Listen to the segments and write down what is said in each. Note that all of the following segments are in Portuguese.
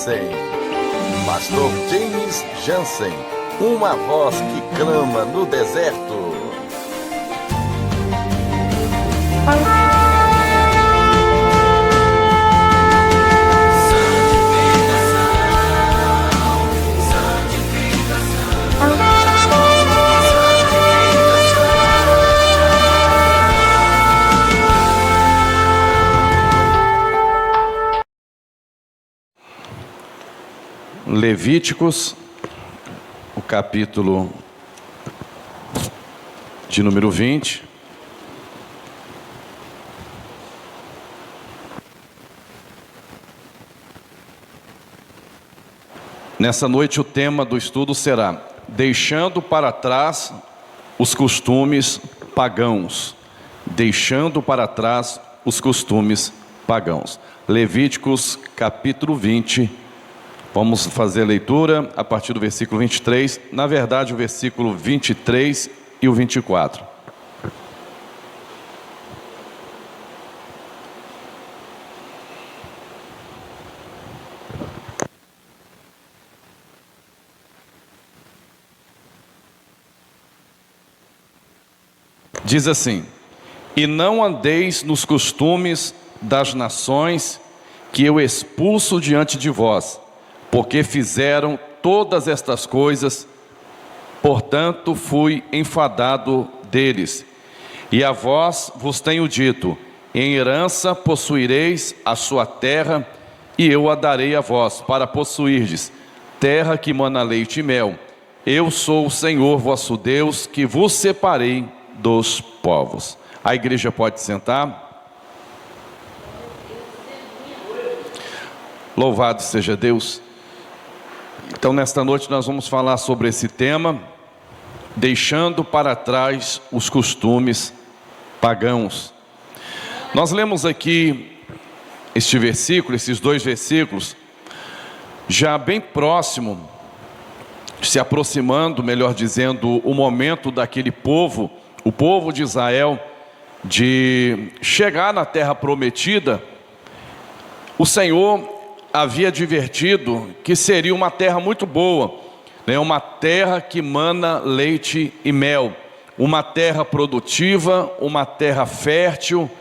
Jansen. Pastor James Jansen, uma voz que clama no deserto. Levíticos, o capítulo de número 20. Nessa noite o tema do estudo será deixando para trás os costumes pagãos. Deixando para trás os costumes pagãos. Levíticos capítulo 20. Vamos fazer a leitura a partir do versículo 23, na verdade o versículo 23 e o 24. Diz assim: e não andeis nos costumes das nações que eu expulso diante de vós, porque fizeram todas estas coisas, portanto fui enfadado deles. E a vós vos tenho dito: em herança possuireis a sua terra, e eu a darei a vós, para possuirdes, terra que mana leite e mel. Eu sou o Senhor vosso Deus, que vos separei dos povos. A igreja pode sentar. Louvado seja Deus. Então nesta noite nós vamos falar sobre esse tema, deixando para trás os costumes pagãos. Nós lemos aqui este versículo, esses dois versículos, já bem próximo, se aproximando, melhor dizendo, o momento daquele povo, o povo de Israel, de chegar na terra prometida. O Senhor havia advertido que seria uma terra muito boa, né? Uma terra que mana leite e mel, uma terra produtiva, uma terra fértil,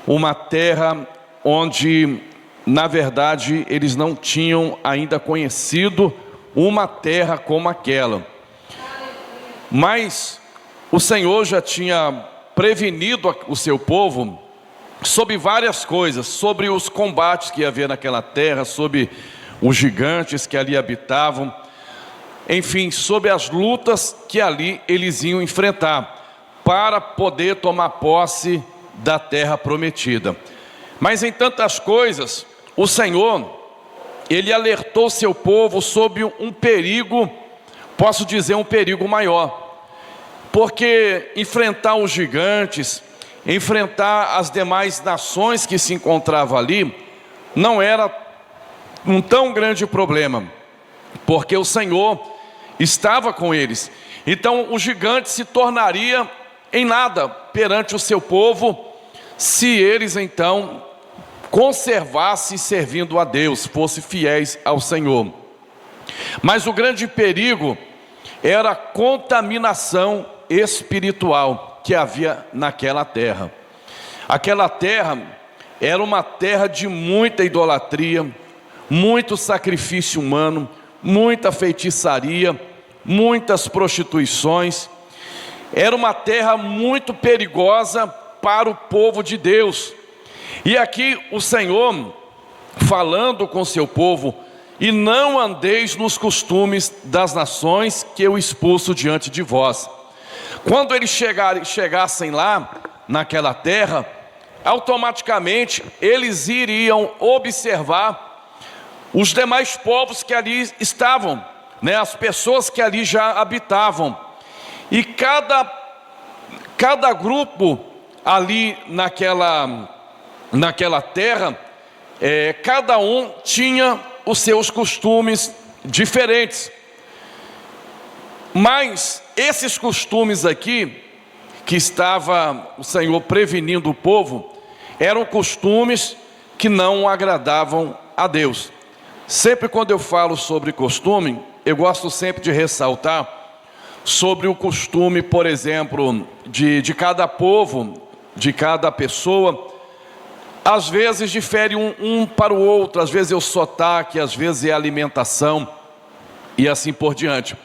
uma terra onde, na verdade, eles não tinham ainda conhecido uma terra como aquela. Mas o Senhor já tinha prevenido o seu povo sobre várias coisas, sobre os combates que havia naquela terra, sobre os gigantes que ali habitavam, enfim, sobre as lutas que ali eles iam enfrentar, para poder tomar posse da terra prometida. Mas em tantas coisas, o Senhor, Ele alertou seu povo sobre um perigo, posso dizer um perigo maior, porque enfrentar os gigantes, enfrentar as demais nações que se encontravam ali, não era um tão grande problema, porque o Senhor estava com eles. Então o gigante se tornaria em nada perante o seu povo, se eles então conservassem servindo a Deus, fossem fiéis ao Senhor. Mas o grande perigo era a contaminação espiritual que havia naquela terra. Aquela terra era uma terra de muita idolatria, muito sacrifício humano, muita feitiçaria, muitas prostituições. Era uma terra muito perigosa para o povo de Deus. E aqui o Senhor falando com seu povo: e não andeis nos costumes das nações que eu expulso diante de vós. Quando eles chegassem lá, naquela terra, automaticamente eles iriam observar os demais povos que ali estavam, né? As pessoas que ali já habitavam. E cada grupo ali naquela terra, cada um tinha os seus costumes diferentes. Mas esses costumes aqui, que estava o Senhor prevenindo o povo, eram costumes que não agradavam a Deus. Sempre quando eu falo sobre costume, eu gosto sempre de ressaltar sobre o costume, por exemplo, de cada povo, de cada pessoa. Às vezes difere um para o outro, às vezes é o sotaque, às vezes é a alimentação e assim por diante.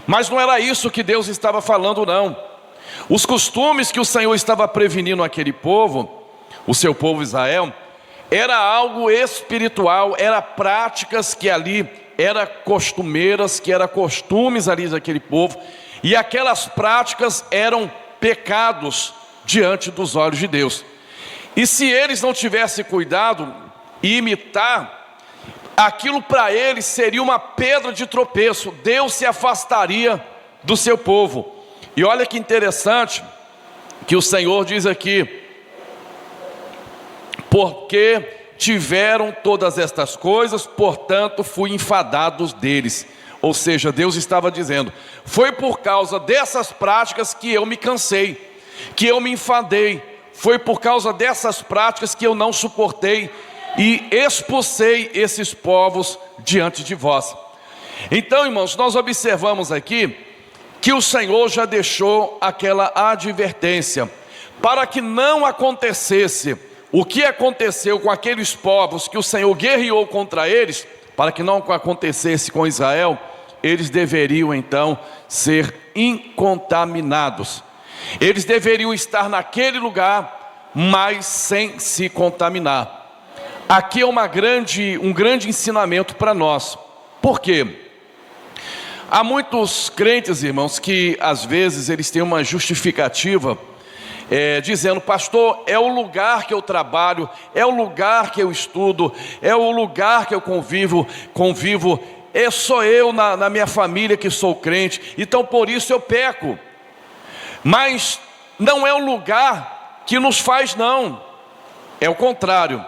Mas não era isso que Deus estava falando, não. Os costumes que o Senhor estava prevenindo aquele povo, o seu povo Israel, era algo espiritual, era práticas que ali, era costumeiras, que era costumes ali daquele povo, e aquelas práticas eram pecados diante dos olhos de Deus. E se eles não tivessem cuidado e imitar, aquilo para eles seria uma pedra de tropeço, Deus se afastaria do seu povo. E olha que interessante, que o Senhor diz aqui, porque tiveram todas estas coisas, portanto fui enfadado deles. Ou seja, Deus estava dizendo, foi por causa dessas práticas que eu me cansei, que eu me enfadei, foi por causa dessas práticas que eu não suportei e expulsei esses povos diante de vós. Então, irmãos, nós observamos aqui que o Senhor já deixou aquela advertência, para que não acontecesse o que aconteceu com aqueles povos que o Senhor guerreou contra eles, para que não acontecesse com Israel, eles deveriam então ser incontaminados. Eles deveriam estar naquele lugar, mas sem se contaminar. Aqui é um grande ensinamento para nós. Por quê? Há muitos crentes, irmãos, que às vezes eles têm uma justificativa, dizendo, pastor, é o lugar que eu trabalho, é o lugar que eu estudo, é o lugar que eu convivo, sou eu na minha família que sou crente, então por isso eu peco. Mas não é o lugar que nos faz, não. É o contrário.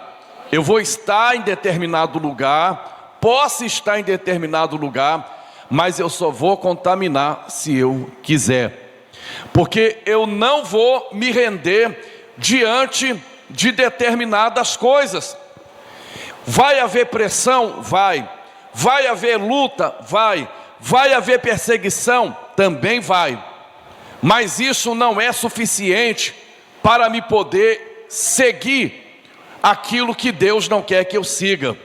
Eu vou estar em determinado lugar, posso estar em determinado lugar, mas eu só vou contaminar se eu quiser. Porque eu não vou me render diante de determinadas coisas. Vai haver pressão? Vai. Vai haver luta? Vai. Vai haver perseguição? Também vai. Mas isso não é suficiente para me poder seguir aquilo que Deus não quer que eu siga.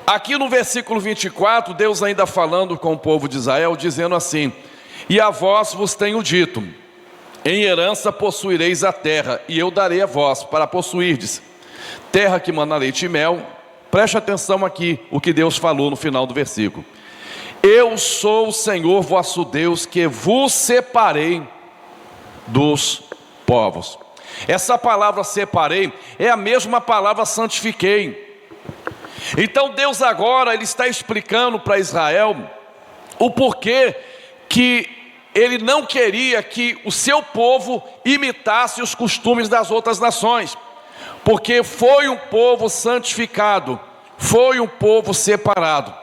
Aqui no versículo 24, Deus ainda falando com o povo de Israel, dizendo assim, e a vós vos tenho dito, em herança possuireis a terra, e eu darei a vós para possuirdes, terra que mana leite e mel. Preste atenção aqui, o que Deus falou no final do versículo. Eu sou o Senhor vosso Deus, que vos separei dos povos. Essa palavra separei é a mesma palavra santifiquei. Então Deus agora ele está explicando para Israel o porquê que ele não queria que o seu povo imitasse os costumes das outras nações, porque foi um povo santificado, foi um povo separado.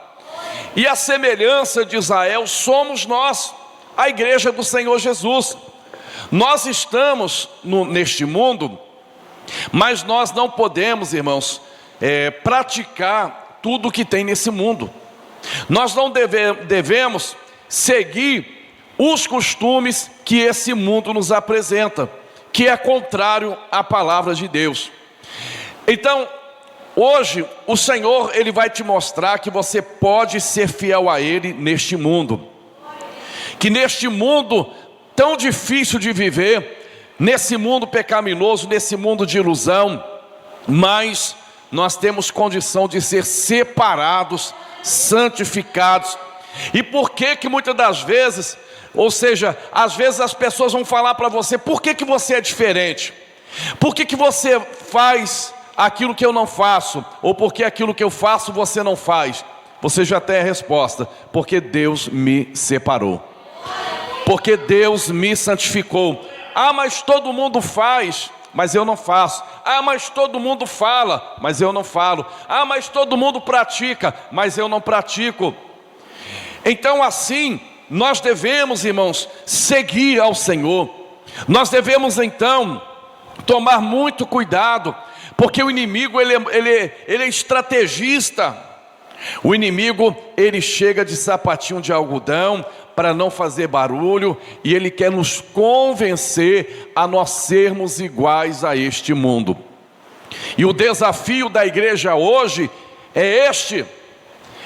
E a semelhança de Israel somos nós, a igreja do Senhor Jesus. Nós estamos neste mundo, mas nós não podemos, irmãos, praticar tudo o que tem nesse mundo. Nós não devemos seguir os costumes que esse mundo nos apresenta, que é contrário à palavra de Deus. Então, hoje, o Senhor ele vai te mostrar que você pode ser fiel a Ele neste mundo. Que neste mundo tão difícil de viver, nesse mundo pecaminoso, nesse mundo de ilusão, mas nós temos condição de ser separados, santificados. E por que muitas das vezes, ou seja, às vezes as pessoas vão falar para você, por que você é diferente? Por que você faz aquilo que eu não faço? Ou porque aquilo que eu faço você não faz? Você já tem a resposta, porque Deus me separou. Porque Deus me santificou. Ah, mas todo mundo faz, mas eu não faço. Ah, mas todo mundo fala, mas eu não falo. Ah, mas todo mundo pratica, mas eu não pratico. Então assim, nós devemos, irmãos, seguir ao Senhor. Nós devemos então tomar muito cuidado, porque o inimigo ele é estrategista. O inimigo, ele chega de sapatinho de algodão para não fazer barulho, e ele quer nos convencer a nós sermos iguais a este mundo. E o desafio da igreja hoje é este: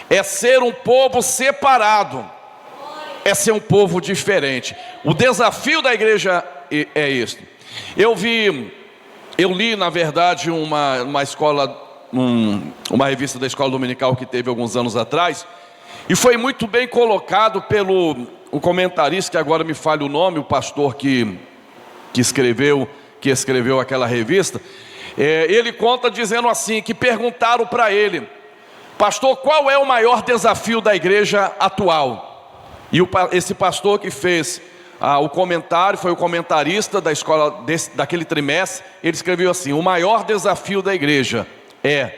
é ser um povo separado, é ser um povo diferente. O desafio da igreja é este. Eu li, na verdade, uma escola, uma revista da escola dominical que teve alguns anos atrás, e foi muito bem colocado pelo um comentarista, que agora me falha o nome, o pastor que escreveu aquela revista. Ele conta dizendo assim, que perguntaram para ele: pastor, qual é o maior desafio da igreja atual? E esse pastor que fez o comentário, foi o comentarista da escola daquele trimestre. Ele escreveu assim: o maior desafio da igreja é...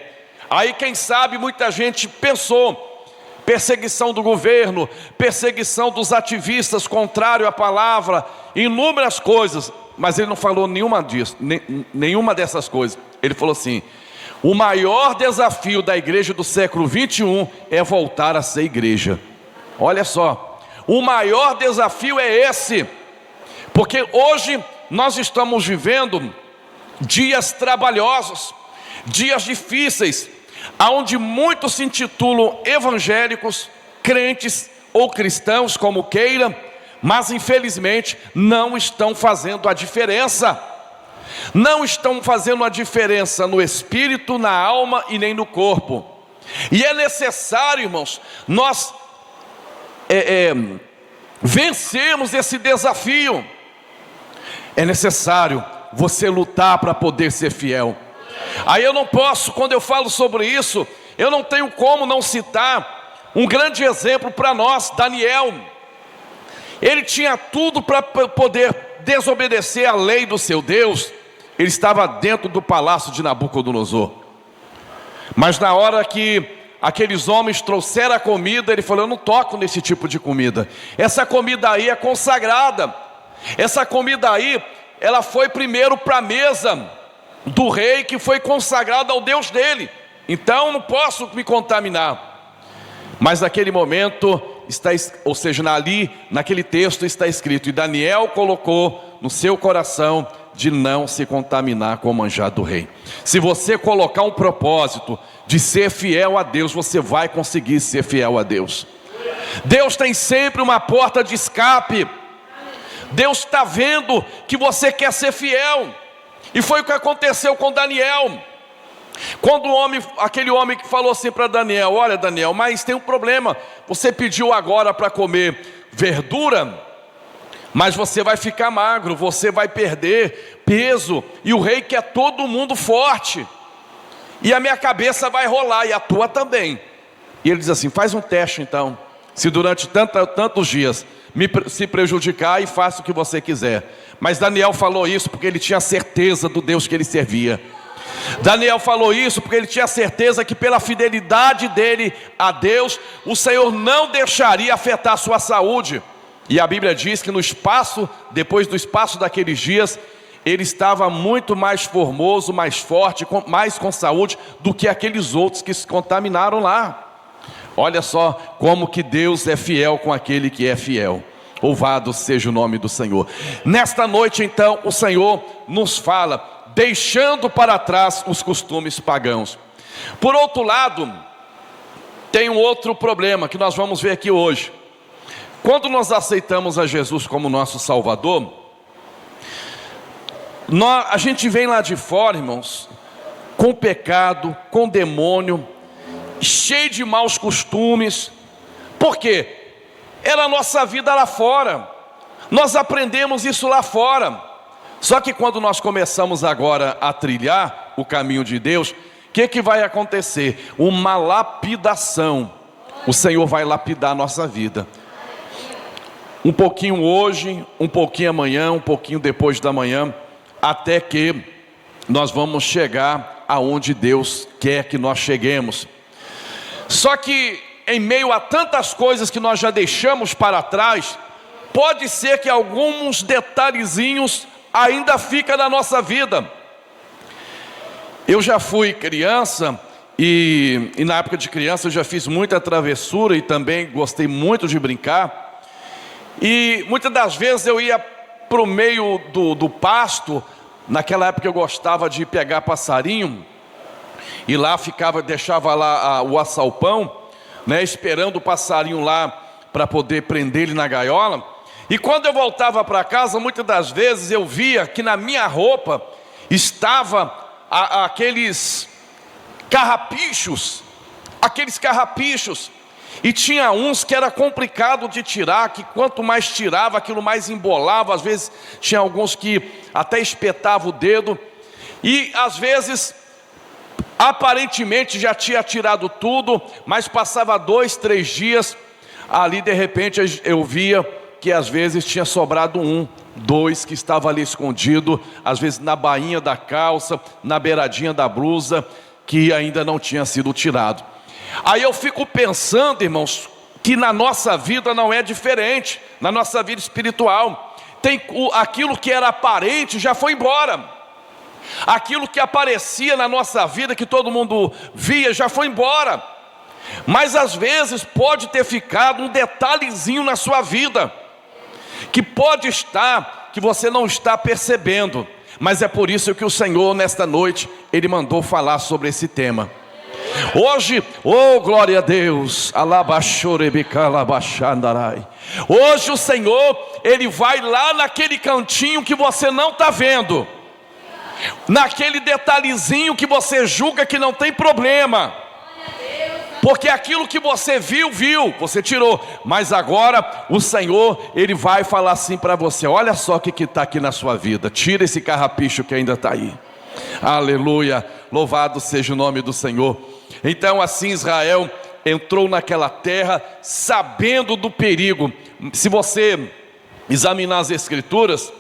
Aí quem sabe muita gente pensou: perseguição do governo, perseguição dos ativistas contrário à palavra, inúmeras coisas. Mas ele não falou nenhuma dessas coisas. Ele falou assim: o maior desafio da igreja do século 21 é voltar a ser igreja. Olha só, o maior desafio é esse, porque hoje nós estamos vivendo dias trabalhosos, dias difíceis, onde muitos se intitulam evangélicos, crentes ou cristãos, como queira, mas infelizmente não estão fazendo a diferença. Não estão fazendo a diferença no espírito, na alma e nem no corpo. E é necessário, irmãos, nós vencermos esse desafio. É necessário você lutar para poder ser fiel. Aí eu não posso, quando eu falo sobre isso, eu não tenho como não citar um grande exemplo para nós, Daniel. Ele tinha tudo para poder desobedecer à lei do seu Deus. Ele estava dentro do palácio de Nabucodonosor. Mas na hora que aqueles homens trouxeram a comida, ele falou: eu não toco nesse tipo de comida. Essa comida aí é consagrada. Essa comida aí, ela foi primeiro para a mesa do rei, que foi consagrada ao Deus dele. Então não posso me contaminar. Mas naquele momento, naquele texto está escrito: e Daniel colocou no seu coração de não se contaminar com o manjar do rei. Se você colocar um propósito de ser fiel a Deus, você vai conseguir ser fiel a Deus. Deus tem sempre uma porta de escape. Deus está vendo que você quer ser fiel. E foi o que aconteceu com Daniel. Quando aquele homem que falou assim para Daniel: olha, Daniel, mas tem um problema. Você pediu agora para comer verdura, mas você vai ficar magro, você vai perder peso, e o rei quer todo mundo forte, e a minha cabeça vai rolar, e a tua também. E ele diz assim: faz um teste então, se durante tantos dias se prejudicar, e faça o que você quiser. Mas Daniel falou isso porque ele tinha certeza do Deus que ele servia. Daniel falou isso porque ele tinha certeza que pela fidelidade dele a Deus, o Senhor não deixaria afetar a sua saúde. E a Bíblia diz que depois do espaço daqueles dias, ele estava muito mais formoso, mais forte, mais com saúde do que aqueles outros que se contaminaram lá. Olha só como que Deus é fiel com aquele que é fiel. Louvado seja o nome do Senhor. Nesta noite então o Senhor nos fala, deixando para trás os costumes pagãos. Por outro lado, tem um outro problema que nós vamos ver aqui hoje. Quando nós aceitamos a Jesus como nosso Salvador, a gente vem lá de fora, irmãos, com pecado, com demônio, cheio de maus costumes. Por quê? Era a nossa vida lá fora. Nós aprendemos isso lá fora. Só que quando nós começamos agora a trilhar o caminho de Deus, o que vai acontecer? Uma lapidação. O Senhor vai lapidar a nossa vida. Um pouquinho hoje, um pouquinho amanhã, um pouquinho depois da manhã, até que nós vamos chegar aonde Deus quer que nós cheguemos. Só que em meio a tantas coisas que nós já deixamos para trás, pode ser que alguns detalhezinhos ainda fica na nossa vida. Eu já fui criança E na época de criança eu já fiz muita travessura e também gostei muito de brincar. E muitas das vezes eu ia para o meio do pasto. Naquela época eu gostava de pegar passarinho. E lá deixava lá o assalpão, né, esperando o passarinho lá para poder prender ele na gaiola. E quando eu voltava para casa, muitas das vezes eu via que na minha roupa estava aqueles carrapichos, e tinha uns que era complicado de tirar, que quanto mais tirava, aquilo mais embolava. Às vezes tinha alguns que até espetava o dedo, e às vezes aparentemente já tinha tirado tudo, mas passava 2, 3 dias, ali de repente eu via que às vezes tinha sobrado 1, 2 que estava ali escondido, às vezes na bainha da calça, na beiradinha da blusa, que ainda não tinha sido tirado. Aí eu fico pensando, irmãos, que na nossa vida não é diferente, na nossa vida espiritual. Aquilo que era aparente já foi embora, aquilo que aparecia na nossa vida, que todo mundo via, já foi embora. Mas às vezes pode ter ficado um detalhezinho na sua vida, que pode estar, que você não está percebendo. Mas é por isso que o Senhor nesta noite, Ele mandou falar sobre esse tema. Hoje, oh glória a Deus, hoje o Senhor, Ele vai lá naquele cantinho que você não está vendo, naquele detalhezinho que você julga que não tem problema, porque aquilo que você viu, você tirou. Mas agora o Senhor, Ele vai falar assim para você: olha só o que está aqui na sua vida, tira esse carrapicho que ainda está aí. Aleluia, louvado seja o nome do Senhor. Então assim Israel entrou naquela terra sabendo do perigo. Se você examinar as escrituras,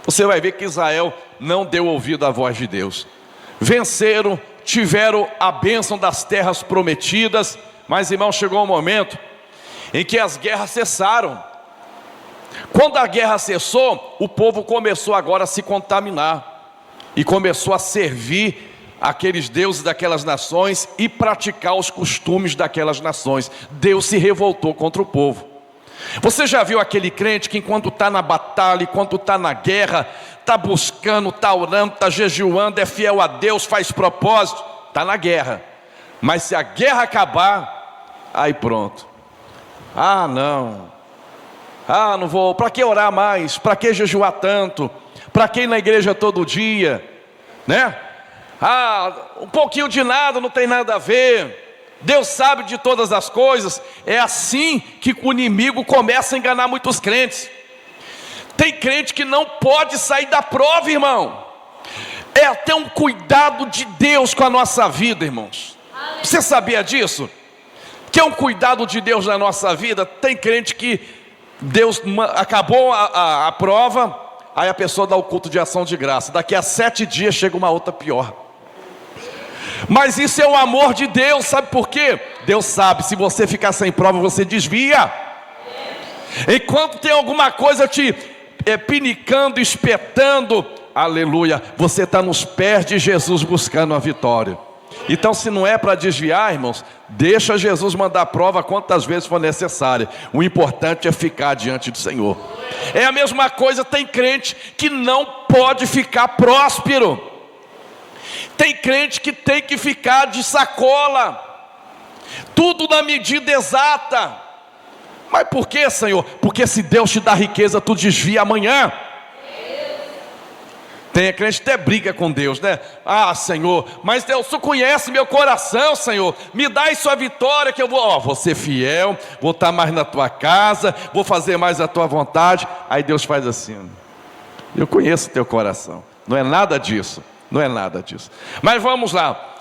você vai ver que Israel não deu ouvido à voz de Deus. Venceram, tiveram a bênção das terras prometidas, mas irmão, chegou um momento em que as guerras cessaram. Quando a guerra cessou, o povo começou agora a se contaminar e começou a servir aqueles deuses daquelas nações e praticar os costumes daquelas nações. Deus se revoltou contra o povo. Você já viu aquele crente que enquanto está na batalha, enquanto está na guerra, está buscando, está orando, está jejuando, é fiel a Deus, faz propósito, está na guerra. Mas se a guerra acabar, aí pronto. Não vou, para que orar mais? Para que jejuar tanto? Para que ir na igreja todo dia? Né? Um pouquinho de nada, não tem nada a ver. Deus sabe de todas as coisas. É assim que o inimigo começa a enganar muitos crentes. Tem crente que não pode sair da prova, irmão. É até um cuidado de Deus com a nossa vida, irmãos. Você sabia disso? Que é um cuidado de Deus na nossa vida. Tem crente que Deus acabou a prova, aí a pessoa dá o culto de ação de graça. Daqui a 7 dias chega uma outra pior. Mas isso é o amor de Deus, sabe por quê? Deus sabe, se você ficar sem prova, você desvia. Enquanto tem alguma coisa te pinicando, espetando, aleluia, você está nos pés de Jesus buscando a vitória. Então se não é para desviar, irmãos, deixa Jesus mandar a prova quantas vezes for necessária. O importante é ficar diante do Senhor. É a mesma coisa, tem crente que não pode ficar próspero. Tem crente que tem que ficar de sacola, tudo na medida exata. Mas por que, Senhor? Porque se Deus te dá riqueza, tu desvia amanhã. Tem crente que até briga com Deus, né? Senhor, mas Deus, tu conhece meu coração, Senhor. Me dá aí sua vitória que eu vou ser fiel, vou estar mais na tua casa, vou fazer mais a tua vontade. Aí Deus faz assim: eu conheço teu coração. Não é nada disso. Não é nada disso. Mas vamos lá.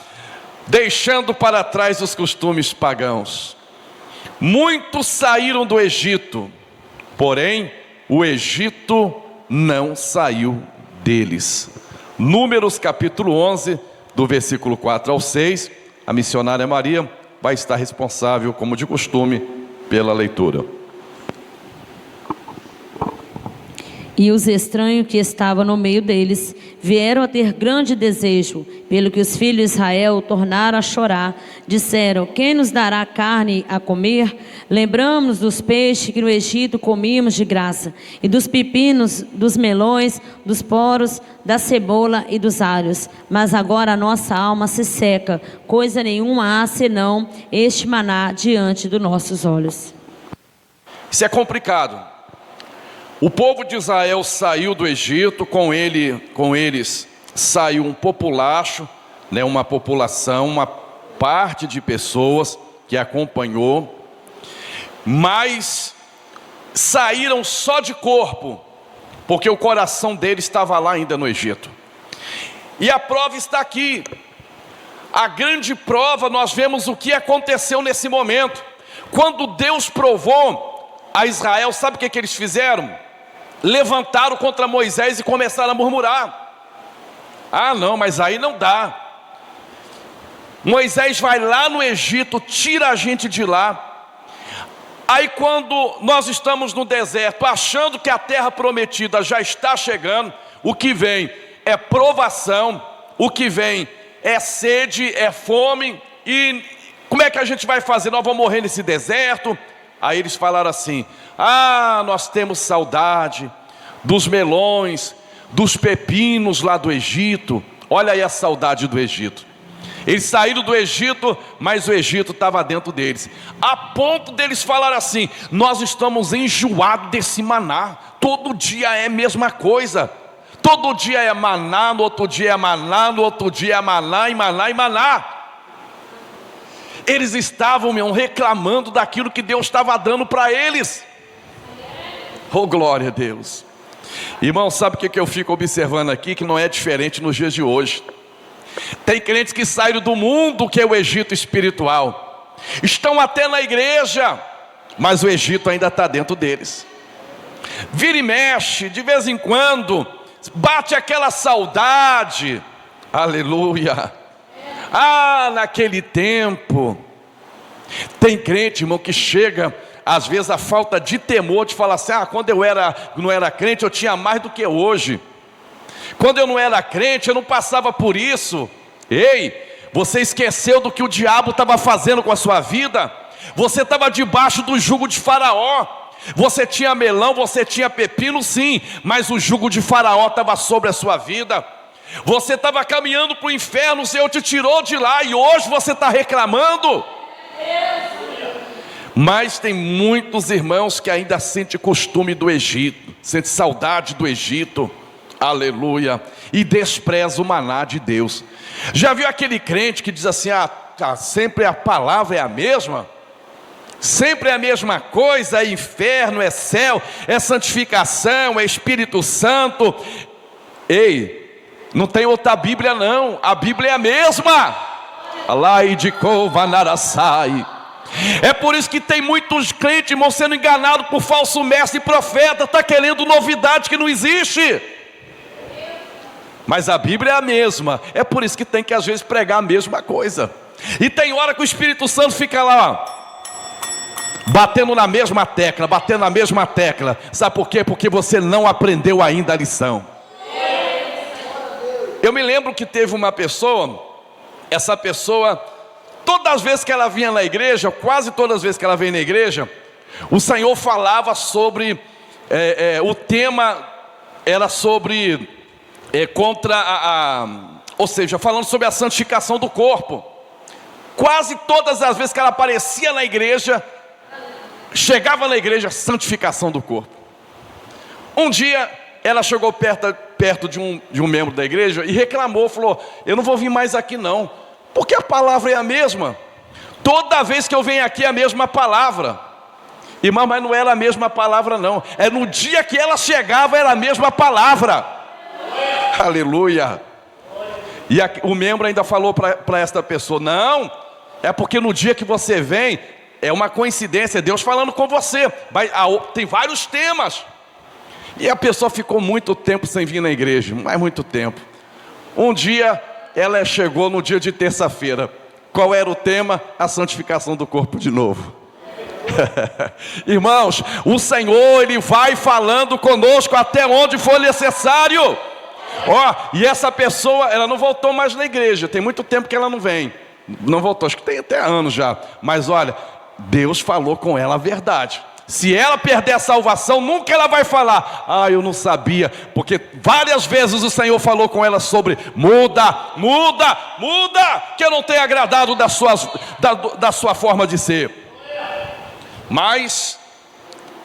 Deixando para trás os costumes pagãos. Muitos saíram do Egito, porém o Egito não saiu deles. Números capítulo 11, do versículo 4 ao 6. A missionária Maria vai estar responsável, como de costume, pela leitura. E os estranhos que estavam no meio deles vieram a ter grande desejo, pelo que os filhos de Israel tornaram a chorar. Disseram: quem nos dará carne a comer? Lembramos dos peixes que no Egito comíamos de graça, e dos pepinos, dos melões, dos poros, da cebola e dos alhos. Mas agora a nossa alma se seca, coisa nenhuma há senão este maná diante dos nossos olhos. Isso é complicado. O povo de Israel saiu do Egito, com eles saiu um populacho, uma população, uma parte de pessoas que acompanhou, mas saíram só de corpo, porque o coração deles estava lá ainda no Egito. E a prova está aqui. A grande prova, nós vemos o que aconteceu nesse momento. Quando Deus provou a Israel, sabe o que eles fizeram? Levantaram contra Moisés e começaram a murmurar. Ah não, mas aí não dá. Moisés vai lá no Egito, tira a gente de lá. Aí quando nós estamos no deserto, achando que a terra prometida já está chegando, o que vem é provação, o que vem é sede, é fome. E como é que a gente vai fazer? Nós vamos morrer nesse deserto? Aí eles falaram assim: ah, nós temos saudade dos melões, dos pepinos lá do Egito. Olha aí a saudade do Egito. Eles saíram do Egito, mas o Egito estava dentro deles, a ponto deles falar assim: nós estamos enjoados desse maná. Todo dia é a mesma coisa. Todo dia é maná, no outro dia é maná, no outro dia é maná e maná e maná. Eles estavam reclamando daquilo que Deus estava dando para eles. Oh, glória a Deus. Irmão, sabe o que eu fico observando aqui? Que não é diferente nos dias de hoje. Tem crentes que saíram do mundo, que é o Egito espiritual, estão até na igreja, mas o Egito ainda está dentro deles. Vira e mexe, de vez em quando, bate aquela saudade. Aleluia. Ah, naquele tempo. Tem crente, irmão, que chega, às vezes, a falta de temor de falar assim: ah, quando eu não era crente, eu tinha mais do que hoje. Quando eu não era crente, eu não passava por isso. Ei, você esqueceu do que o diabo estava fazendo com a sua vida? Você estava debaixo do jugo de Faraó. Você tinha melão, você tinha pepino, sim, mas o jugo de Faraó estava sobre a sua vida. Você estava caminhando para o inferno, o Senhor te tirou de lá, e hoje você está reclamando. Mas tem muitos irmãos que ainda sentem costume do Egito, sentem saudade do Egito, aleluia, e despreza o maná de Deus. Já viu aquele crente que diz assim: ah, sempre a palavra é a mesma? Sempre é a mesma coisa, é inferno, é céu, é santificação, é Espírito Santo. Ei, não tem outra Bíblia não, a Bíblia é a mesma. É por isso que tem muitos crentes, irmão, sendo enganados por falso mestre e profeta. Está querendo novidade que não existe. Mas a Bíblia é a mesma. É por isso que tem que às vezes pregar a mesma coisa. E tem hora que o Espírito Santo fica lá, batendo na mesma tecla, batendo na mesma tecla. Sabe por quê? Porque você não aprendeu ainda a lição. Eu me lembro que teve uma pessoa, essa pessoa, todas as vezes que ela vinha na igreja, quase todas as vezes que ela veio na igreja, o Senhor falava sobre, o tema era sobre, ou seja, falando sobre a santificação do corpo. Quase todas as vezes que ela aparecia na igreja, chegava na igreja, santificação do corpo. Um dia, ela chegou perto de um membro da igreja e reclamou, falou: eu não vou vir mais aqui não, porque a palavra é a mesma. Toda vez que eu venho aqui é a mesma palavra. Irmão, mas não era a mesma palavra não. É no dia que ela chegava era a mesma palavra. Aleluia. E o membro ainda falou para esta pessoa: não, é porque no dia que você vem, é uma coincidência, é Deus falando com você. Tem vários temas. E a pessoa ficou muito tempo sem vir na igreja, mas muito tempo. Um dia, ela chegou no dia de terça-feira. Qual era o tema? A santificação do corpo de novo. Irmãos, o Senhor, Ele vai falando conosco até onde for necessário. E essa pessoa, ela não voltou mais na igreja, tem muito tempo que ela não vem. Não voltou, acho que tem até anos já. Mas olha, Deus falou com ela a verdade. Se ela perder a salvação, nunca ela vai falar: eu não sabia. Porque várias vezes o Senhor falou com ela sobre: muda, que eu não tenho agradado da sua forma de ser. Mas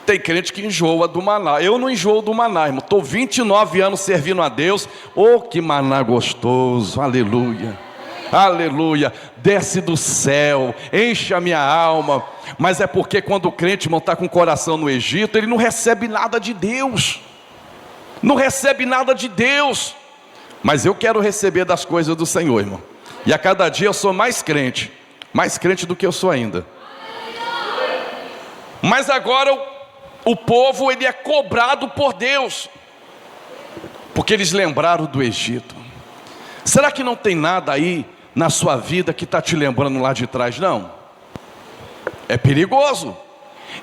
tem crente que enjoa do maná. Eu não enjoo do maná, irmão. Estou 29 anos servindo a Deus. Que maná gostoso, aleluia. Aleluia, desce do céu, enche a minha alma. Mas é porque quando o crente, irmão, está com o coração no Egito, ele não recebe nada de Deus. Não recebe nada de Deus. Mas eu quero receber das coisas do Senhor, irmão. E a cada dia eu sou mais crente do que eu sou ainda. Mas agora o povo, ele é cobrado por Deus, porque eles lembraram do Egito. Será que não tem nada aí na sua vida que está te lembrando lá de trás? Não. É perigoso.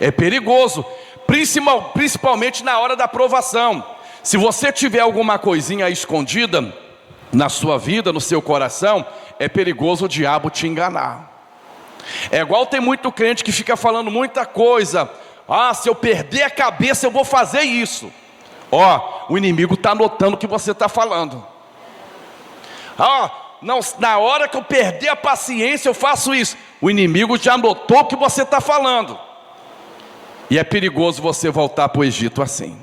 É perigoso. Principalmente na hora da provação. Se você tiver alguma coisinha escondida na sua vida, no seu coração, é perigoso o diabo te enganar. É igual tem muito crente que fica falando muita coisa. Se eu perder a cabeça eu vou fazer isso. O inimigo está anotando o que você está falando. Não, na hora que eu perder a paciência eu faço isso. O inimigo já anotou o que você está falando. E é perigoso você voltar para o Egito assim.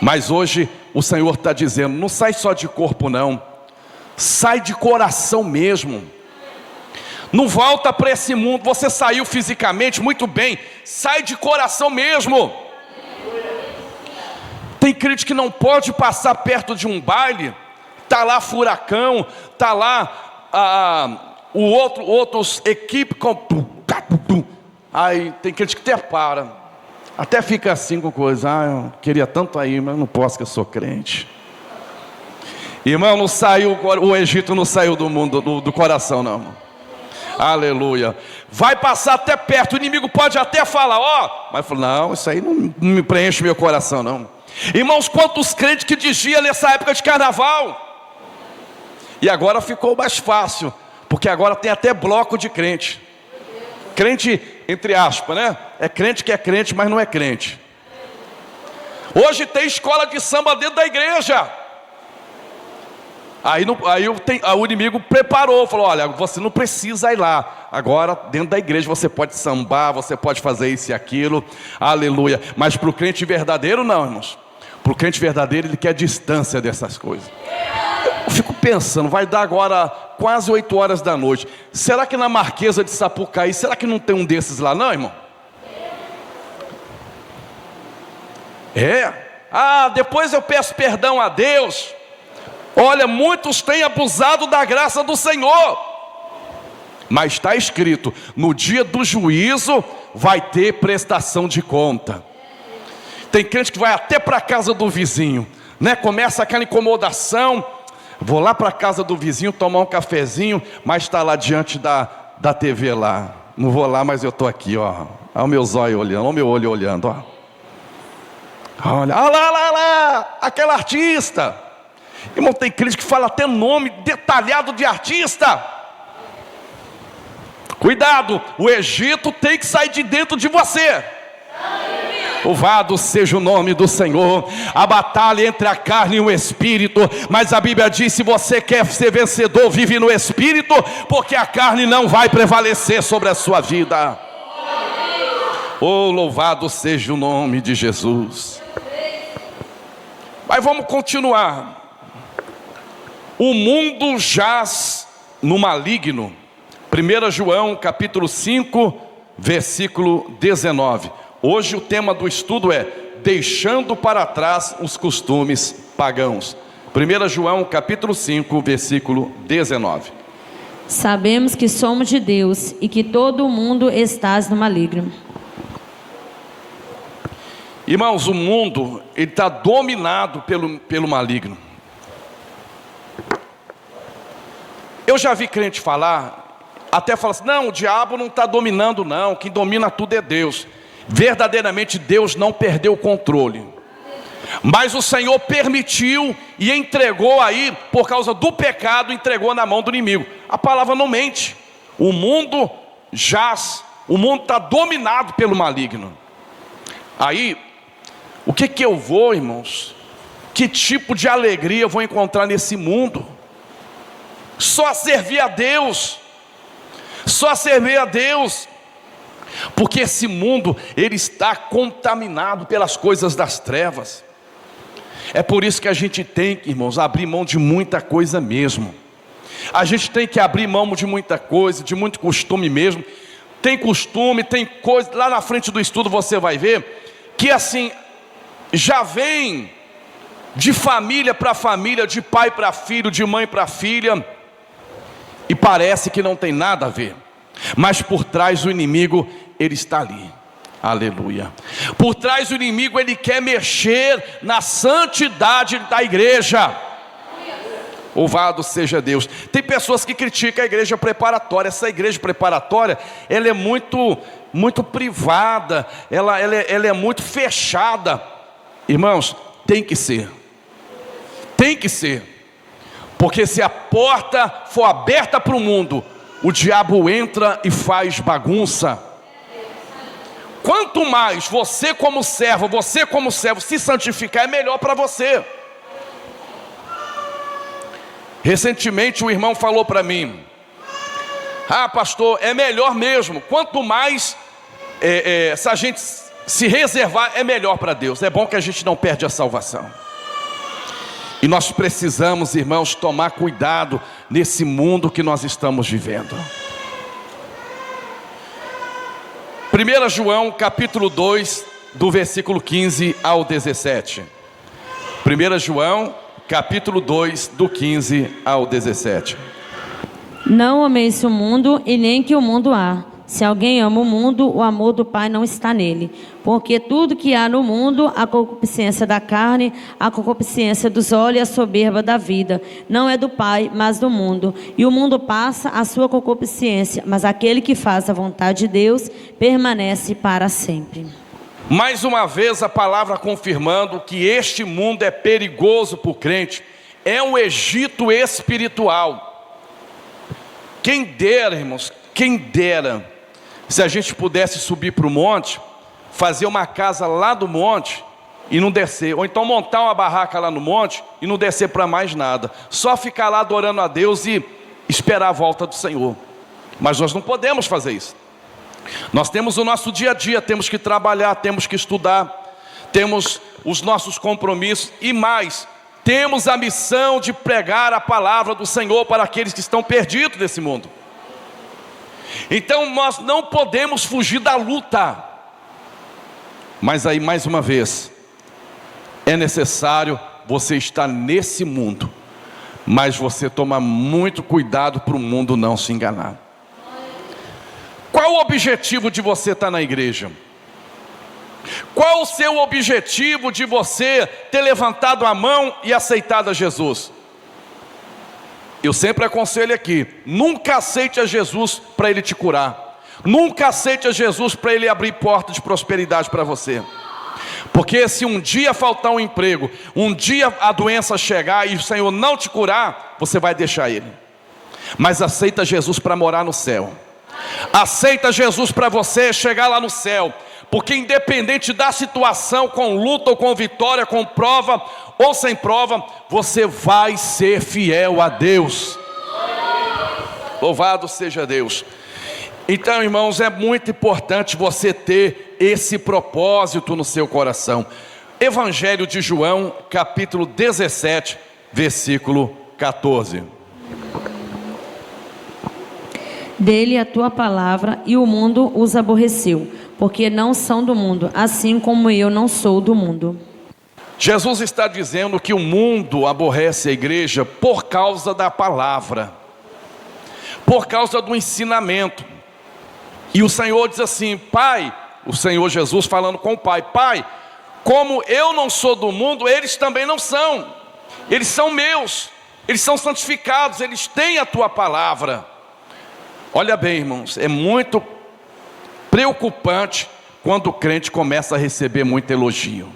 Mas hoje o Senhor está dizendo: não sai só de corpo não, sai de coração mesmo. Não volta para esse mundo. Você saiu fisicamente, muito bem, sai de coração mesmo. Tem crente que não pode passar perto de um baile. Está lá furacão, está lá outros equipe com... Aí tem crente que até para, até fica assim com coisa: eu queria tanto aí, mas não posso, que eu sou crente. Irmão, não saiu, o Egito não saiu do mundo, do coração não, irmão. Aleluia. Vai passar até perto, o inimigo pode até falar, mas fala: não, isso aí não me preenche meu coração não. Irmãos, quantos crentes que diziam nessa época de carnaval? E agora ficou mais fácil, porque agora tem até bloco de crente. Crente, entre aspas, né? É crente que é crente, mas não é crente. Hoje tem escola de samba dentro da igreja. Aí o inimigo preparou, falou: olha, você não precisa ir lá. Agora dentro da igreja você pode sambar, você pode fazer isso e aquilo. Aleluia. Mas para o crente verdadeiro não, irmãos. Para o crente verdadeiro, ele quer distância dessas coisas. Eu fico pensando, vai dar agora quase 8 horas da noite. Será que na Marquesa de Sapucaí, será que não tem um desses lá não, irmão? Depois eu peço perdão a Deus. Olha, muitos têm abusado da graça do Senhor. Mas está escrito: no dia do juízo vai ter prestação de conta. Tem crente que vai até para a casa do vizinho, né? Começa aquela incomodação. Vou lá para a casa do vizinho tomar um cafezinho, mas está lá diante da TV lá. Não vou lá, mas eu estou aqui, Olha o meu zóio olhando, olha o meu olho olhando, Olha lá, aquela artista. Irmão, tem crente que fala até nome detalhado de artista. Cuidado, o Egito tem que sair de dentro de você. Louvado seja o nome do Senhor. A batalha entre a carne e o Espírito. Mas a Bíblia diz: se você quer ser vencedor, vive no Espírito, porque a carne não vai prevalecer sobre a sua vida. Louvado seja o nome de Jesus. Mas vamos continuar. O mundo jaz no maligno. 1 João capítulo 5, versículo 19. Hoje o tema do estudo é: deixando para trás os costumes pagãos. 1 João capítulo 5, versículo 19. Sabemos que somos de Deus e que todo o mundo estás no maligno. Irmãos, o mundo está dominado pelo maligno. Eu já vi crente falar até fala assim, não, o diabo não está dominando não, quem domina tudo é Deus. Verdadeiramente Deus não perdeu o controle, mas o Senhor permitiu e entregou aí, por causa do pecado, entregou na mão do inimigo. A palavra não mente, o mundo jaz, o mundo está dominado pelo maligno. Aí, o que eu vou, irmãos, que tipo de alegria eu vou encontrar nesse mundo? Só servir a Deus, só servir a Deus, porque esse mundo, ele está contaminado pelas coisas das trevas. É por isso que a gente tem que, irmãos, abrir mão de muita coisa mesmo. A gente tem que abrir mão de muita coisa, de muito costume mesmo. Tem costume, tem coisa, lá na frente do estudo você vai ver, que assim, já vem de família para família, de pai para filho, de mãe para filha, e parece que não tem nada a ver, mas por trás o inimigo, ele está ali. Aleluia. Por trás o inimigo, ele quer mexer na santidade da igreja. Louvado seja Deus. Tem pessoas que criticam a igreja preparatória. Essa igreja preparatória, ela é muito privada, ela é muito fechada. Irmãos, tem que ser, porque se a porta for aberta para o mundo, o diabo entra e faz bagunça. Quanto mais você como servo se santificar, é melhor para você. Recentemente o irmão falou para mim, pastor, é melhor mesmo, quanto mais se a gente se reservar, é melhor para Deus. É bom que a gente não perde a salvação. E nós precisamos, irmãos, tomar cuidado nesse mundo que nós estamos vivendo. 1 João capítulo 2, do versículo 15 ao 17. 1 João capítulo 2, do 15 ao 17. Não ameis o mundo e nem que o mundo há. Se alguém ama o mundo, o amor do Pai não está nele. Porque tudo que há no mundo, a concupiscência da carne, a concupiscência dos olhos e a soberba da vida, não é do Pai, mas do mundo. E o mundo passa a sua concupiscência, mas aquele que faz a vontade de Deus permanece para sempre. Mais uma vez a palavra confirmando que este mundo é perigoso para o crente. É um Egito espiritual. Quem dera, irmãos, quem dera, se a gente pudesse subir para o monte, fazer uma casa lá do monte e não descer, ou então montar uma barraca lá no monte e não descer para mais nada, só ficar lá adorando a Deus e esperar a volta do Senhor. Mas nós não podemos fazer isso. Nós temos o nosso dia a dia, temos que trabalhar, temos que estudar, temos os nossos compromissos e mais, temos a missão de pregar a palavra do Senhor para aqueles que estão perdidos nesse mundo. Então nós não podemos fugir da luta. Mas aí mais uma vez, é necessário você estar nesse mundo, mas você toma muito cuidado para o mundo não se enganar. Qual o objetivo de você estar na igreja? Qual o seu objetivo de você ter levantado a mão e aceitado a Jesus? Eu sempre aconselho aqui, nunca aceite a Jesus para Ele te curar. Nunca aceite a Jesus para Ele abrir porta de prosperidade para você. Porque se um dia faltar um emprego, um dia a doença chegar e o Senhor não te curar, você vai deixar Ele. Mas aceita Jesus para morar no céu. Aceita Jesus para você chegar lá no céu. Porque independente da situação, com luta ou com vitória, com prova ou sem prova, você vai ser fiel a Deus. Louvado seja Deus. Então, irmãos, é muito importante você ter esse propósito no seu coração. Evangelho de João, capítulo 17, versículo 14. Dele a tua palavra, e o mundo os aborreceu, porque não são do mundo, assim como eu não sou do mundo. Jesus está dizendo que o mundo aborrece a igreja por causa da palavra, por causa do ensinamento. E o Senhor diz assim, Pai, o Senhor Jesus falando com o Pai, Pai, como eu não sou do mundo, eles também não são. Eles são meus, eles são santificados, eles têm a tua palavra. Olha bem, irmãos, é muito preocupante quando o crente começa a receber muito elogio.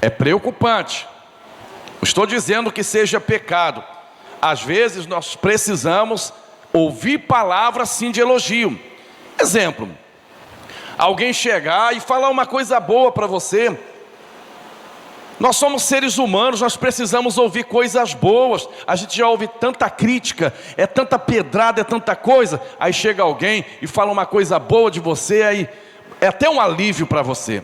É preocupante. Não estou dizendo que seja pecado. Às vezes nós precisamos ouvir palavras sim de elogio. Exemplo, alguém chegar e falar uma coisa boa para você. Nós somos seres humanos, nós precisamos ouvir coisas boas. A gente já ouve tanta crítica, é tanta pedrada, é tanta coisa. Aí chega alguém e fala uma coisa boa de você, aí é até um alívio para você.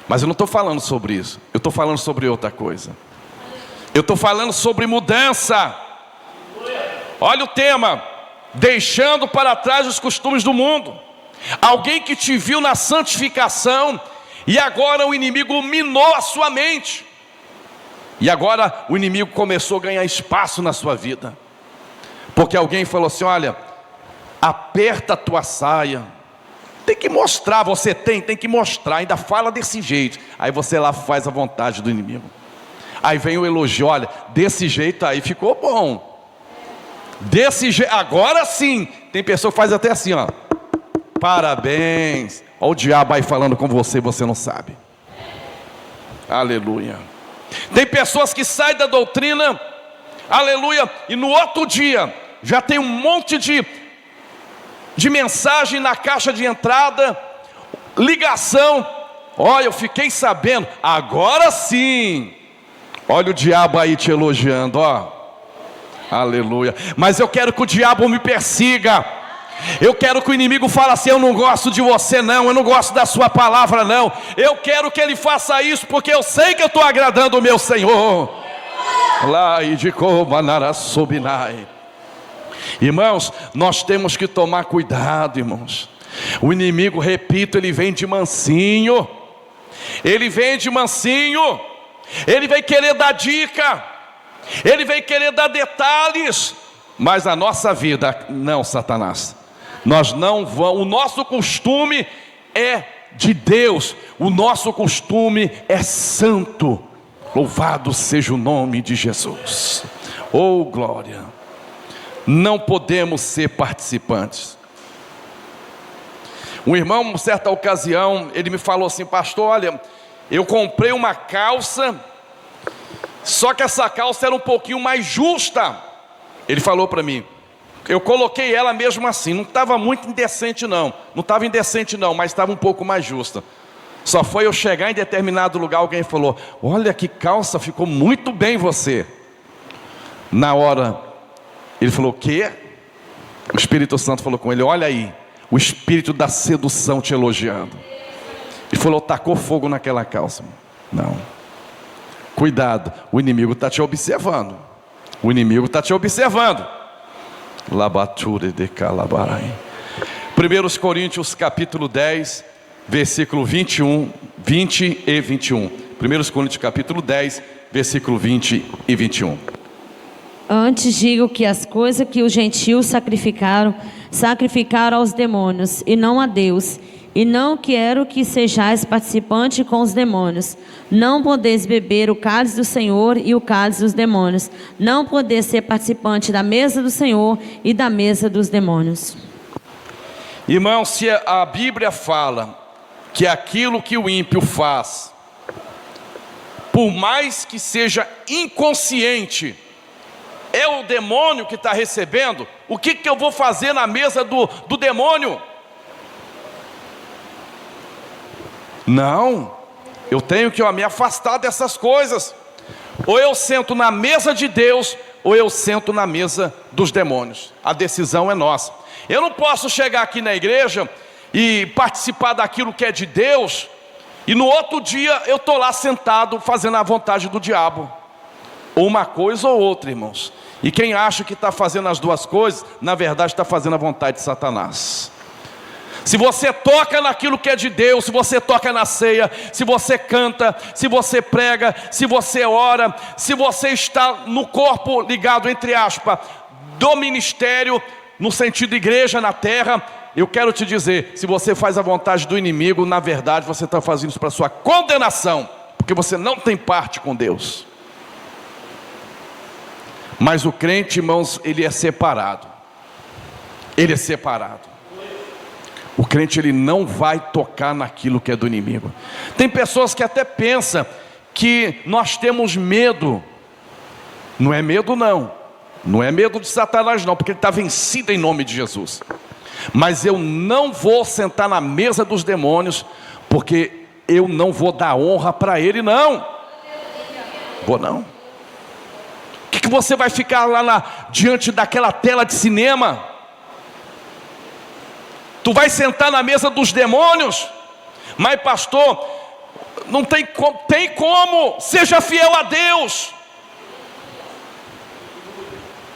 Mas eu não estou falando sobre isso, eu estou falando sobre outra coisa. Eu estou falando sobre mudança. Olha o tema: deixando para trás os costumes do mundo. Alguém que te viu na santificação e agora o inimigo minou a sua mente. E agora o inimigo começou a ganhar espaço na sua vida. Porque alguém falou assim: olha, aperta a tua saia. Tem que mostrar, você tem que mostrar, ainda fala desse jeito. Aí você lá faz a vontade do inimigo. Aí vem o elogio: olha, desse jeito aí ficou bom. Desse jeito, agora sim. Tem pessoa que faz até assim, ó. Parabéns. Olha o diabo aí falando com você, você não sabe. Aleluia. Tem pessoas que saem da doutrina, aleluia, e no outro dia já tem um monte de mensagem na caixa de entrada, ligação. Olha, eu fiquei sabendo, agora sim. Olha o diabo aí te elogiando, ó. Aleluia. Mas eu quero que o diabo me persiga. Eu quero que o inimigo fale assim: eu não gosto de você não, eu não gosto da sua palavra não. Eu quero que ele faça isso, porque eu sei que eu estou agradando o meu Senhor. Irmãos, nós temos que tomar cuidado, irmãos. O inimigo, repito, ele vem de mansinho. Ele vem de mansinho. Ele vem querer dar dica, ele vem querer dar detalhes. Mas a nossa vida, não, Satanás. Nós não vamos, o nosso costume é de Deus. O nosso costume é santo. Louvado seja o nome de Jesus. Oh, glória. Não podemos ser participantes. Um irmão, em certa ocasião, ele me falou assim: pastor, olha, eu comprei uma calça, só que essa calça era um pouquinho mais justa. Ele falou para mim, eu coloquei ela mesmo assim, não estava muito indecente não, mas estava um pouco mais justa. Só foi eu chegar em determinado lugar, alguém falou: olha que calça, ficou muito bem você. Na hora, ele falou: o quê? O Espírito Santo falou com ele: olha aí, o espírito da sedução te elogiando. Ele falou: tacou fogo naquela calça. Não. Cuidado, o inimigo está te observando. O inimigo está te observando. 1 Coríntios capítulo 10, versículo 21, 20 e 21. 1 Coríntios capítulo 10, versículo 20 e 21. Antes digo que as coisas que os gentios sacrificaram aos demônios e não a Deus. E não quero que sejais participante com os demônios. Não podeis beber o cálice do Senhor e o cálice dos demônios. Não podeis ser participante da mesa do Senhor e da mesa dos demônios. Irmão, se a Bíblia fala que aquilo que o ímpio faz, por mais que seja inconsciente, é o demônio que está recebendo, o que eu vou fazer na mesa do demônio? Não, eu tenho que me afastar dessas coisas. Ou eu sento na mesa de Deus, ou eu sento na mesa dos demônios. A decisão é nossa. Eu não posso chegar aqui na igreja e participar daquilo que é de Deus, e no outro dia eu estou lá sentado fazendo a vontade do diabo. Ou uma coisa ou outra, irmãos. E quem acha que está fazendo as duas coisas, na verdade está fazendo a vontade de Satanás. Se você toca naquilo que é de Deus, se você toca na ceia, se você canta, se você prega, se você ora, se você está no corpo ligado, entre aspas, do ministério, no sentido igreja na terra, eu quero te dizer, se você faz a vontade do inimigo, na verdade você está fazendo isso para sua condenação, porque você não tem parte com Deus. Mas o crente, irmãos, ele é separado. Ele é separado. O crente, ele não vai tocar naquilo que é do inimigo. Tem pessoas que até pensam que nós temos medo. Não é medo não. Não é medo de Satanás não, porque ele está vencido em nome de Jesus. Mas eu não vou sentar na mesa dos demônios, porque eu não vou dar honra para ele não. Vou não. O que você vai ficar lá diante daquela tela de cinema? Tu vai sentar na mesa dos demônios? Mas pastor, não tem como, seja fiel a Deus.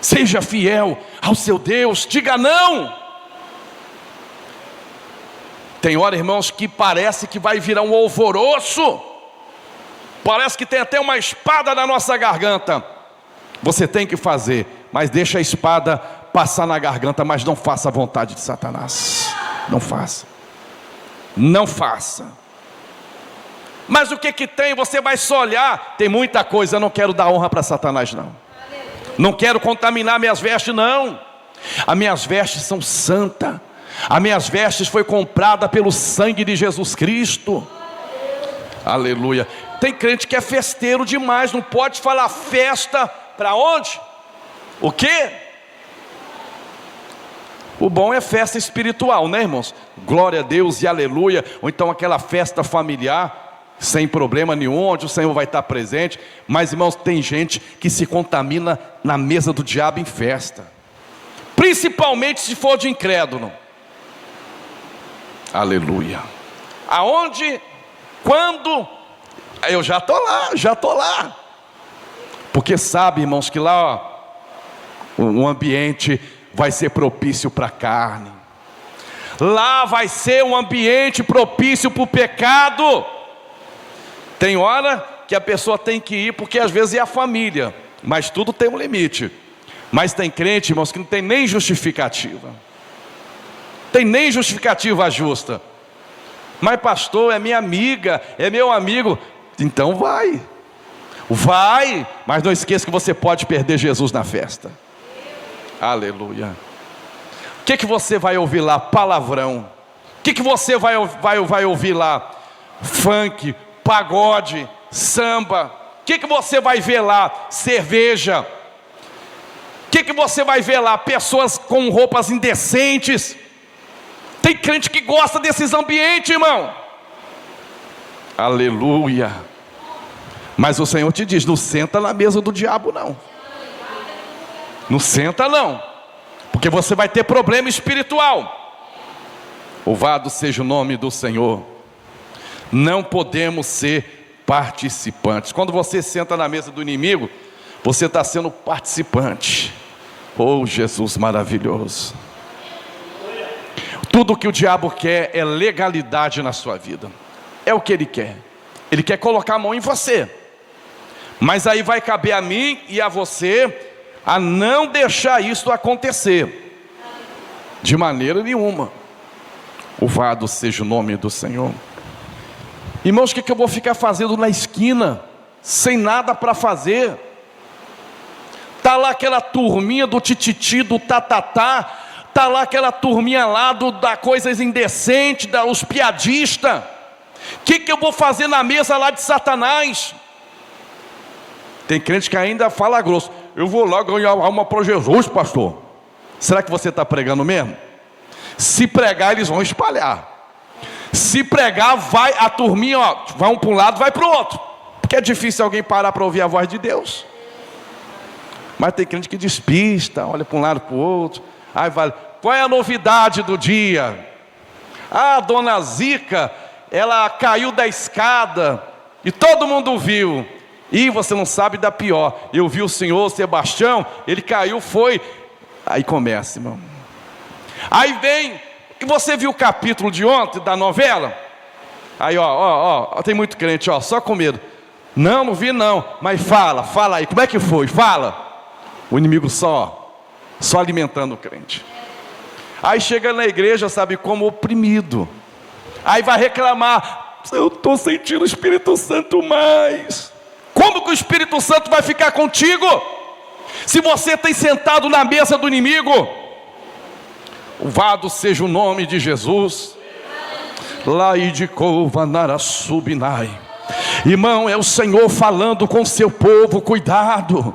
Seja fiel ao seu Deus, diga não. Tem hora, irmãos, que parece que vai virar um alvoroço. Parece que tem até uma espada na nossa garganta. Você tem que fazer, mas deixa a espada passar na garganta, mas não faça a vontade de Satanás. Não faça. Não faça. Mas o que tem? Você vai só olhar. Tem muita coisa, eu não quero dar honra para Satanás não. Não quero contaminar minhas vestes não. As minhas vestes são santas. As minhas vestes foi comprada pelo sangue de Jesus Cristo. Aleluia. Tem crente que é festeiro demais. Não pode falar festa para onde? O quê? O bom é festa espiritual, né, irmãos? Glória a Deus e aleluia. Ou então aquela festa familiar, sem problema nenhum, onde o Senhor vai estar presente. Mas, irmãos, tem gente que se contamina na mesa do diabo em festa, principalmente se for de incrédulo. Aleluia. Aonde? Quando? Eu já estou lá. Porque sabe, irmãos, que lá o ambiente vai ser propício para a carne. Lá vai ser um ambiente propício para o pecado. Tem hora que a pessoa tem que ir, porque às vezes é a família, mas tudo tem um limite. Mas tem crente, irmãos, que não tem nem justificativa. Tem nem justificativa justa. Mas pastor, é minha amiga, é meu amigo. Então vai, mas não esqueça que você pode perder Jesus na festa. Aleluia. O que você vai ouvir lá? Palavrão. O que você vai ouvir lá? Funk, pagode, samba. O que você vai ver lá? Cerveja. O que você vai ver lá? Pessoas com roupas indecentes. Tem crente que gosta desses ambientes, irmão. Aleluia. Mas o Senhor te diz, não senta na mesa do diabo não. Não senta não, porque você vai ter problema espiritual. Louvado seja o nome do Senhor. Não podemos ser participantes. Quando você senta na mesa do inimigo, você está sendo participante. Oh, Jesus maravilhoso. Tudo que o diabo quer é legalidade na sua vida. É o que ele quer. Ele quer colocar a mão em você. Mas aí vai caber a mim e a você a não deixar isso acontecer. De maneira nenhuma. Louvado seja o nome do Senhor. Irmãos, o que eu vou ficar fazendo na esquina, sem nada para fazer? Está lá aquela turminha do tititi, do tatatá. Está lá aquela turminha lá da coisas indecentes, os piadistas. O que eu vou fazer na mesa lá de Satanás? Tem crente que ainda fala grosso. Eu vou lá ganhar alma para Jesus, pastor. Será que você está pregando mesmo? Se pregar, eles vão espalhar. Se pregar, vai a turminha, ó, vai um para um lado, vai para o outro. Porque é difícil alguém parar para ouvir a voz de Deus. Mas tem crente que despista, olha para um lado, para o outro. Aí vale. Qual é a novidade do dia? A dona Zica, ela caiu da escada e todo mundo viu. E você não sabe da pior. Eu vi o senhor Sebastião, ele caiu, foi. Aí começa, irmão. Aí vem, que você viu o capítulo de ontem da novela? Aí ó, tem muito crente, ó, só com medo. Não vi não, mas fala aí, como é que foi? Fala. O inimigo só alimentando o crente. Aí chega na igreja, sabe, como oprimido. Aí vai reclamar, eu estou sentindo o Espírito Santo mais. Como que o Espírito Santo vai ficar contigo? Se você tem sentado na mesa do inimigo. Louvado seja o nome de Jesus. Laidicovanarasubinai. Irmão, é o Senhor falando com o seu povo, cuidado.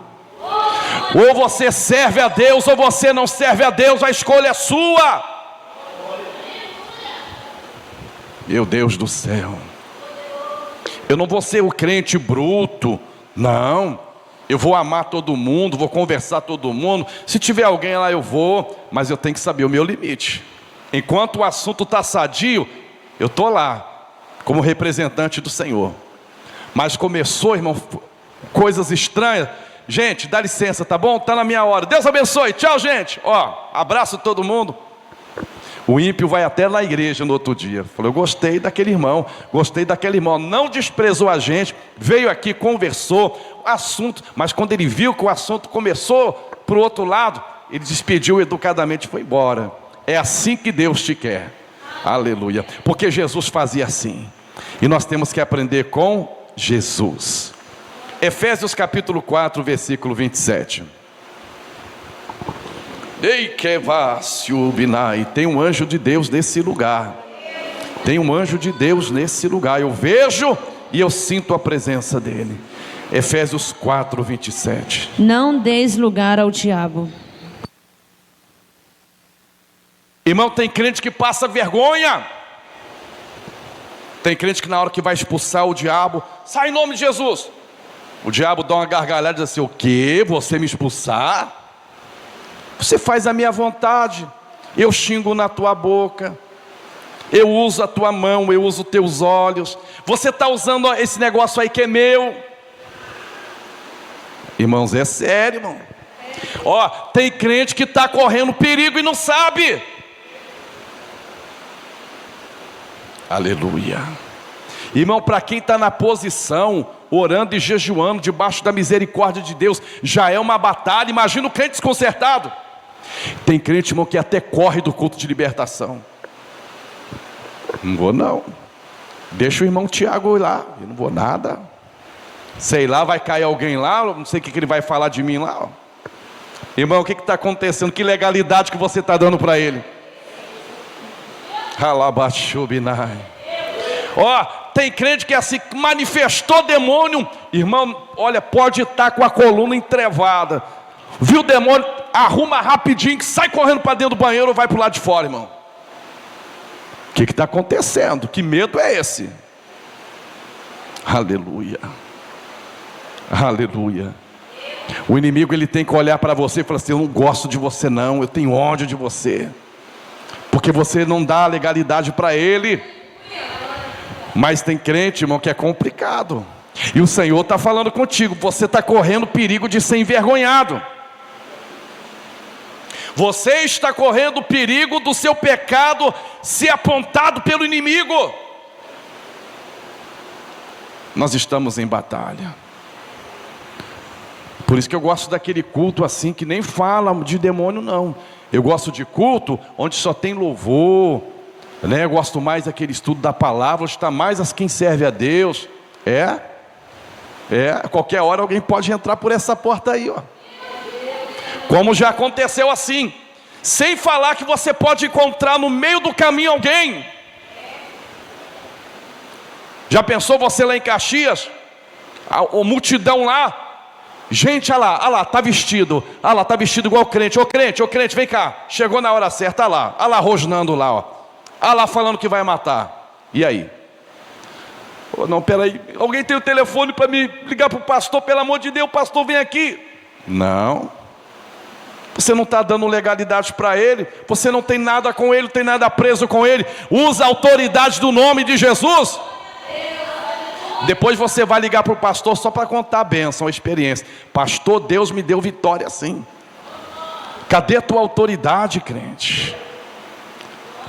Ou você serve a Deus, ou você não serve a Deus, a escolha é sua. Meu Deus do céu. Eu não vou ser o crente bruto, não. Eu vou amar todo mundo, vou conversar todo mundo. Se tiver alguém lá eu vou, mas eu tenho que saber o meu limite. Enquanto o assunto está sadio, eu estou lá, como representante do Senhor. Mas começou, irmão, coisas estranhas. Gente, dá licença, tá bom? Está na minha hora. Deus abençoe, tchau gente. Ó, abraço todo mundo. O ímpio vai até na igreja no outro dia. Falou, eu gostei daquele irmão, gostei daquele irmão. Não desprezou a gente, veio aqui, conversou, assunto. Mas quando ele viu que o assunto começou para o outro lado, ele despediu educadamente e foi embora. É assim que Deus te quer. Aleluia. Porque Jesus fazia assim. E nós temos que aprender com Jesus. Efésios capítulo 4, versículo 27. Tem um anjo de Deus nesse lugar. Tem um anjo de Deus nesse lugar. Eu vejo e eu sinto a presença dele. Efésios 4, 27. Não deis lugar ao diabo. Irmão, tem crente que passa vergonha. Tem crente que na hora que vai expulsar o diabo, sai em nome de Jesus. O diabo dá uma gargalhada e diz assim, o quê? Você me expulsar? Você faz a minha vontade. Eu xingo na tua boca. Eu uso a tua mão, eu uso teus olhos. Você está usando esse negócio aí que é meu. Irmãos, é sério, irmão. Ó, tem crente que está correndo perigo e não sabe. Aleluia. Irmão, para quem está na posição, orando e jejuando debaixo da misericórdia de Deus, já é uma batalha. Imagina o crente desconcertado. Tem crente, irmão, que até corre do culto de libertação. Não vou não. Deixa o irmão Tiago ir lá. Eu não vou nada. Sei lá, vai cair alguém lá, não sei o que ele vai falar de mim lá. Irmão, o que está acontecendo? Que legalidade que você está dando para ele? Halabachubinai. Ó, tem crente que assim, manifestou demônio. Irmão, olha, pode estar com a coluna entrevada. Viu o demônio, arruma rapidinho, que sai correndo para dentro do banheiro ou vai para o lado de fora, irmão. O que está acontecendo? Que medo é esse? Aleluia. Aleluia. O inimigo, ele tem que olhar para você e falar assim, eu não gosto de você não, eu tenho ódio de você. Porque você não dá legalidade para ele. Mas tem crente, irmão, que é complicado. E o Senhor está falando contigo, você está correndo perigo de ser envergonhado. Você está correndo o perigo do seu pecado ser apontado pelo inimigo. Nós estamos em batalha. Por isso que eu gosto daquele culto assim, que nem fala de demônio não. Eu gosto de culto onde só tem louvor, né? Eu gosto mais daquele estudo da palavra, onde está mais as quem serve a Deus. Qualquer hora alguém pode entrar por essa porta aí, ó. Como já aconteceu assim. Sem falar que você pode encontrar no meio do caminho alguém. Já pensou você lá em Caxias? A multidão lá. Gente, olha lá, tá vestido. Olha lá, tá vestido igual crente. Ô crente, vem cá. Chegou na hora certa, olha lá rosnando lá, ó. Olha lá falando que vai matar. E aí? Oh, não, peraí. Alguém tem o telefone para me ligar para o pastor? Pelo amor de Deus, o pastor vem aqui. Não. Você não está dando legalidade para ele. Você não tem nada com ele, não tem nada preso com ele. Usa a autoridade do nome de Jesus. Depois você vai ligar para o pastor só para contar a bênção, a experiência. Pastor, Deus me deu vitória sim. Cadê a tua autoridade, crente?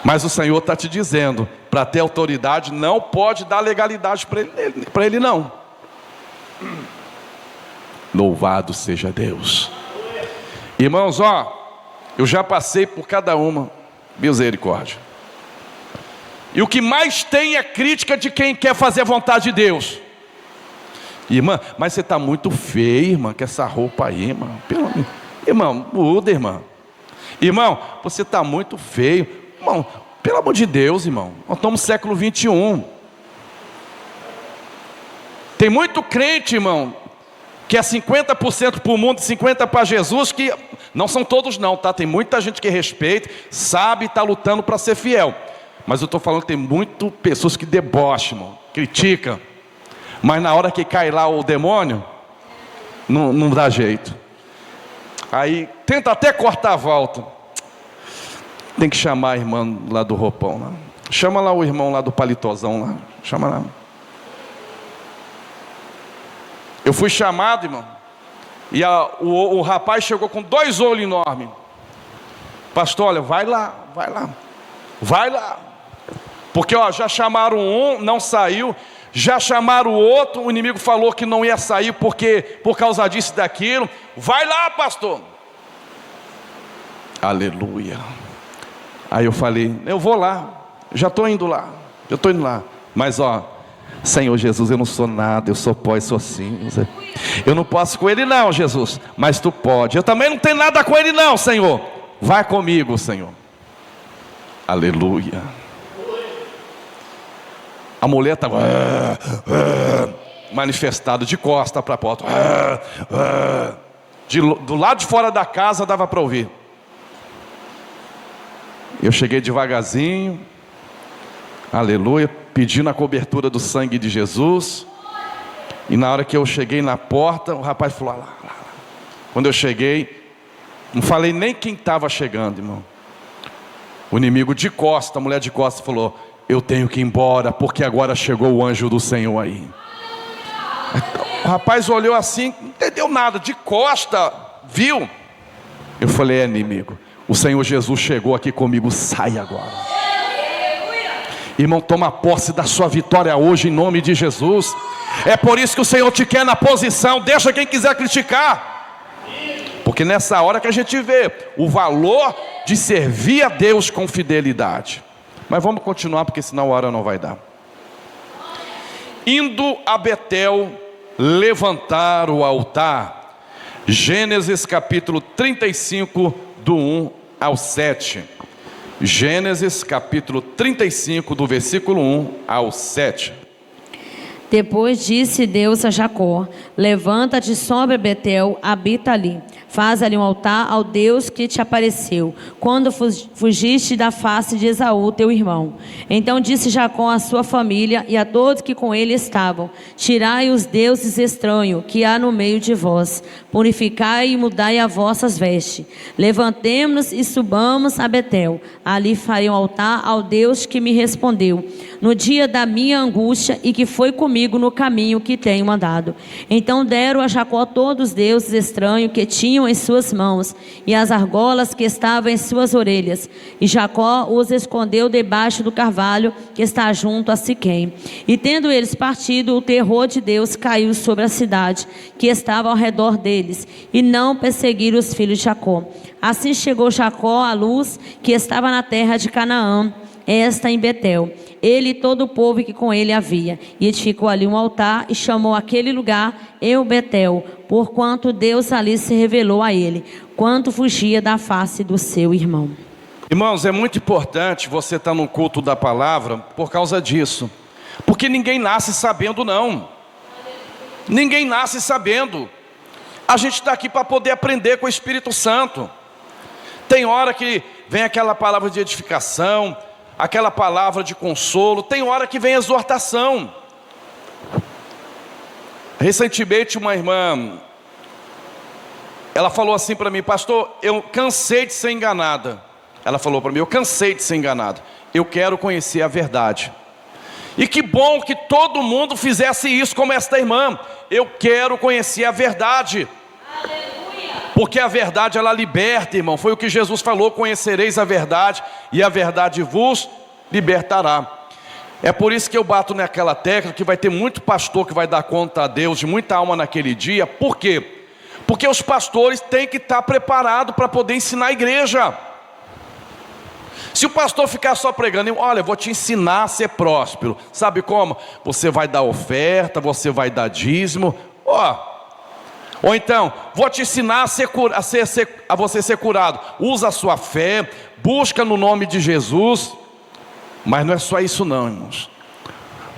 Mas o Senhor está te dizendo, para ter autoridade não pode dar legalidade para ele não. Louvado seja Deus. Irmãos, eu já passei por cada uma. Misericórdia. E o que mais tem é crítica de quem quer fazer a vontade de Deus. Irmã, mas você está muito feia, irmã, com essa roupa aí, irmã. Irmã, muda, irmã. Irmão, você está muito feio. Irmão, pelo amor de Deus, irmão, nós estamos no século 21. Tem muito crente, irmão, que é 50% para o mundo e 50% para Jesus, que não são todos não, tá? Tem muita gente que respeita, sabe, está lutando para ser fiel. Mas eu estou falando que tem muitas pessoas que debocham, irmão, criticam. Mas na hora que cai lá o demônio, não dá jeito. Aí tenta até cortar a volta. Tem que chamar a irmã lá do roupão lá. Chama lá o irmão lá do palitozão lá. Chama lá. Eu fui chamado, irmão. E o rapaz chegou com 2 olhos enormes. Pastor, olha, vai lá. Vai lá. Porque já chamaram um, não saiu. Já chamaram o outro, o inimigo falou que não ia sair por causa disso e daquilo. Vai lá, pastor. Aleluia. Aí eu falei, eu vou lá, já estou indo lá. Mas Senhor Jesus, eu não sou nada, eu sou pó e sou cinza. Eu não posso com ele não, Jesus, mas tu pode. Eu também não tenho nada com ele não, Senhor. Vai comigo, Senhor. Aleluia. A mulher estava manifestada de costa para a porta. Do lado de fora da casa dava para ouvir. Eu cheguei devagarzinho, aleluia, pedindo a cobertura do sangue de Jesus. E na hora que eu cheguei na porta, o rapaz falou, lá. Quando eu cheguei, não falei nem quem estava chegando, irmão. O inimigo de costa, a mulher de costa falou, eu tenho que ir embora, porque agora chegou o anjo do Senhor aí. O rapaz olhou assim, não entendeu nada, de costa, viu? Eu falei, inimigo, o Senhor Jesus chegou aqui comigo, sai agora. Irmão, toma posse da sua vitória hoje, em nome de Jesus. É por isso que o Senhor te quer na posição, deixa quem quiser criticar. Porque nessa hora que a gente vê o valor de servir a Deus com fidelidade. Mas vamos continuar, porque senão a hora não vai dar. Indo a Betel, levantar o altar. Gênesis capítulo 35, do 1 ao 7. Gênesis capítulo 35, do versículo 1 ao 7. Depois disse Deus a Jacó, levanta-te sobre Betel, habita ali. Faz ali um altar ao Deus que te apareceu, quando fugiste da face de Esaú, teu irmão. Então disse Jacó à sua família e a todos que com ele estavam, tirai os deuses estranhos que há no meio de vós, purificai e mudai as vossas vestes. Levantemo-nos e subamos a Betel, ali farei um altar ao Deus que me respondeu, no dia da minha angústia e que foi comigo no caminho que tenho andado. Então deram a Jacó todos os deuses estranhos que tinham em suas mãos e as argolas que estavam em suas orelhas. E Jacó os escondeu debaixo do carvalho que está junto a Siquém. E tendo eles partido, o terror de Deus caiu sobre a cidade que estava ao redor deles, e não perseguiram os filhos de Jacó. Assim chegou Jacó à luz que estava na terra de Canaã, esta em Betel, ele e todo o povo que com ele havia, e edificou ali um altar e chamou aquele lugar Eu-Betel, porquanto Deus ali se revelou a ele, quanto fugia da face do seu irmão. Irmãos, é muito importante você estar no culto da palavra por causa disso, porque ninguém nasce sabendo não. Ninguém nasce sabendo. A gente está aqui para poder aprender com o Espírito Santo. Tem hora que vem aquela palavra de edificação, aquela palavra de consolo, tem hora que vem exortação. Recentemente uma irmã, ela falou assim para mim, pastor, eu cansei de ser enganada. Ela falou para mim, eu cansei de ser enganada, eu quero conhecer a verdade. E que bom que todo mundo fizesse isso como esta irmã. Eu quero conhecer a verdade. Porque a verdade ela liberta, irmão. Foi o que Jesus falou, conhecereis a verdade e a verdade vos libertará. É por isso que eu bato naquela tecla que vai ter muito pastor que vai dar conta a Deus de muita alma naquele dia. Por quê? Porque os pastores têm que estar preparados para poder ensinar a igreja. Se o pastor ficar só pregando, olha, eu vou te ensinar a ser próspero. Sabe como? Você vai dar oferta, você vai dar dízimo. Ou então, vou te ensinar a você ser curado. Usa a sua fé, busca no nome de Jesus. Mas não é só isso não, irmãos.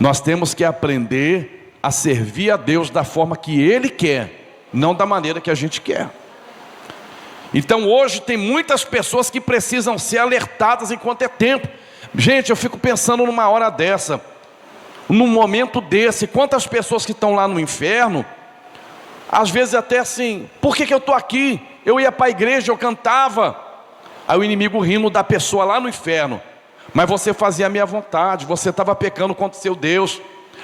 Nós temos que aprender a servir a Deus da forma que Ele quer, não da maneira que a gente quer. Então hoje tem muitas pessoas que precisam ser alertadas enquanto é tempo. Gente, eu fico pensando numa hora dessa, num momento desse, quantas pessoas que estão lá no inferno, às vezes até assim, por que eu estou aqui? Eu ia para a igreja, eu cantava. Aí o inimigo rindo da pessoa lá no inferno. Mas você fazia a minha vontade, você estava pecando contra o seu Deus.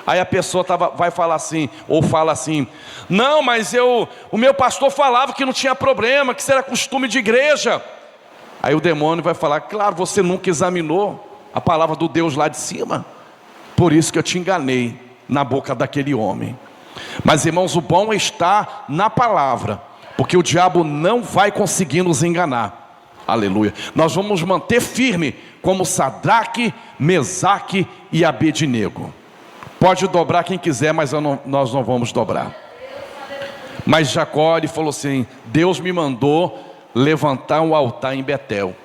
Aí a pessoa vai falar assim, ou fala assim, não, mas o meu pastor falava que não tinha problema, que isso era costume de igreja. Aí o demônio vai falar, claro, você nunca examinou a palavra do Deus lá de cima. Por isso que eu te enganei na boca daquele homem. Mas irmãos, o bom é estar na palavra, porque o diabo não vai conseguir nos enganar. Aleluia. Nós vamos manter firme como Sadraque, Mesaque e Abednego. Pode dobrar quem quiser, mas nós não vamos dobrar. Mas Jacó, ele falou assim, Deus me mandou levantar um altar em Betel.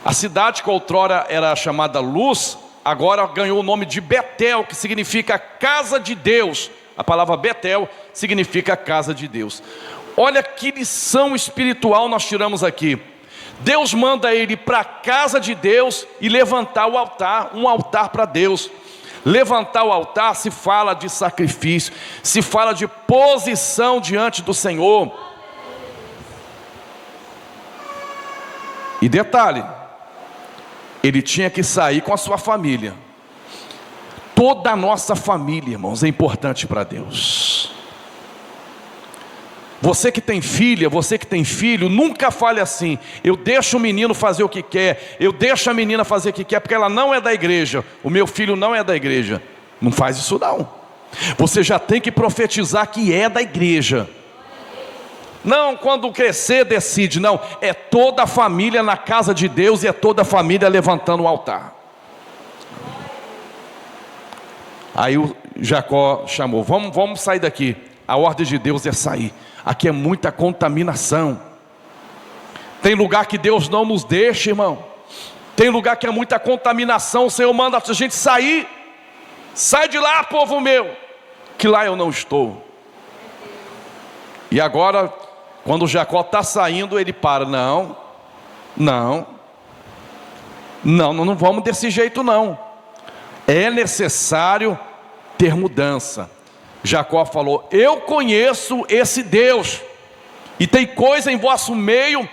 A cidade que outrora era chamada Luz, agora ganhou o nome de Betel, que significa casa de Deus. A palavra Betel significa casa de Deus. Olha que lição espiritual nós tiramos aqui. Deus manda ele para a casa de Deus e levantar o altar, um altar para Deus. Levantar o altar se fala de sacrifício, se fala de posição diante do Senhor. E detalhe, ele tinha que sair com a sua família. Toda a nossa família, irmãos, é importante para Deus. Você que tem filha, você que tem filho, nunca fale assim, eu deixo o menino fazer o que quer, eu deixo a menina fazer o que quer, porque ela não é da igreja, o meu filho não é da igreja. Não faz isso não. Você já tem que profetizar que é da igreja. Não, quando crescer decide, não, é toda a família na casa de Deus e é toda a família levantando o altar. Aí o Jacó chamou, vamos sair daqui, a ordem de Deus é sair. Aqui é muita contaminação. Tem lugar que Deus não nos deixa, irmão. Tem lugar que é muita contaminação. O Senhor manda a gente sair. Sai de lá, povo meu, que lá eu não estou. E agora, quando Jacó está saindo, ele para. Não vamos desse jeito não. É necessário ter mudança. Jacó falou, eu conheço esse Deus, e tem coisa em vosso meio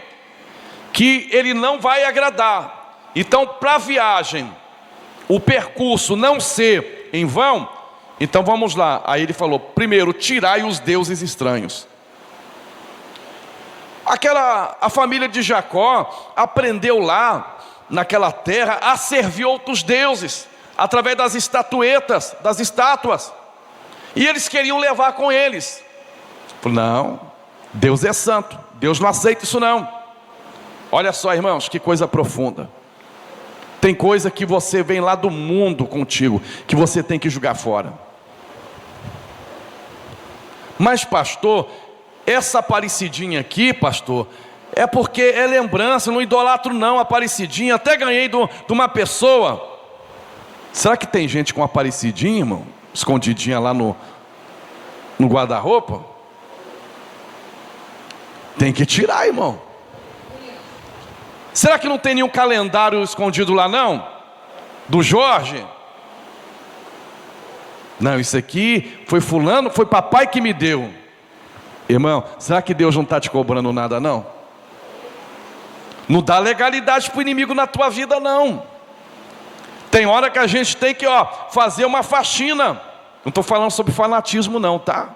que ele não vai agradar. Então, para a viagem, o percurso não ser em vão, então vamos lá. Aí ele falou, primeiro, tirai os deuses estranhos. A família de Jacó aprendeu lá, naquela terra, a servir outros deuses, através das estatuetas, das estátuas. E eles queriam levar com eles. Não, Deus é santo, Deus não aceita isso não. Olha só, irmãos, que coisa profunda. Tem coisa que você vem lá do mundo contigo, que você tem que jogar fora. Mas pastor, essa Aparecidinha aqui, pastor, é porque é lembrança, não idolatro não, Aparecidinha, até ganhei de uma pessoa. Será que tem gente com Aparecidinha, irmão? Escondidinha lá no guarda-roupa? Tem que tirar, irmão. Será que não tem nenhum calendário escondido lá não? Do Jorge? Não, isso aqui foi fulano, foi papai que me deu. Irmão, será que Deus não está te cobrando nada não? Não dá legalidade para o inimigo na tua vida não. Tem hora que a gente tem que fazer uma faxina. Não estou falando sobre fanatismo não, tá?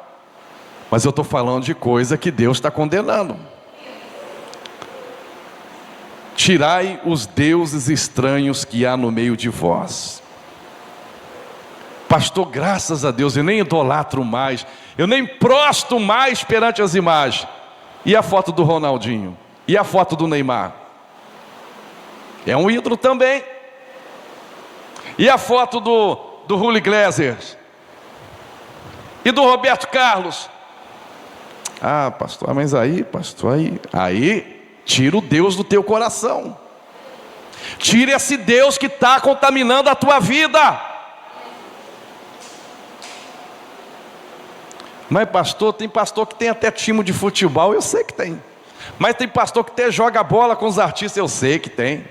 Mas eu estou falando de coisa que Deus está condenando. Tirai os deuses estranhos que há no meio de vós. Pastor, graças a Deus, eu nem idolatro mais, eu nem prosto mais perante as imagens. E a foto do Ronaldinho? E a foto do Neymar? É um ídolo também. E a foto do Julio Iglesias? E do Roberto Carlos? Ah, pastor, mas pastor, aí tira o Deus do teu coração. Tira esse Deus que está contaminando a tua vida. Mas pastor, tem pastor que tem até time de futebol, eu sei que tem. Mas tem pastor que até joga bola com os artistas, eu sei que tem.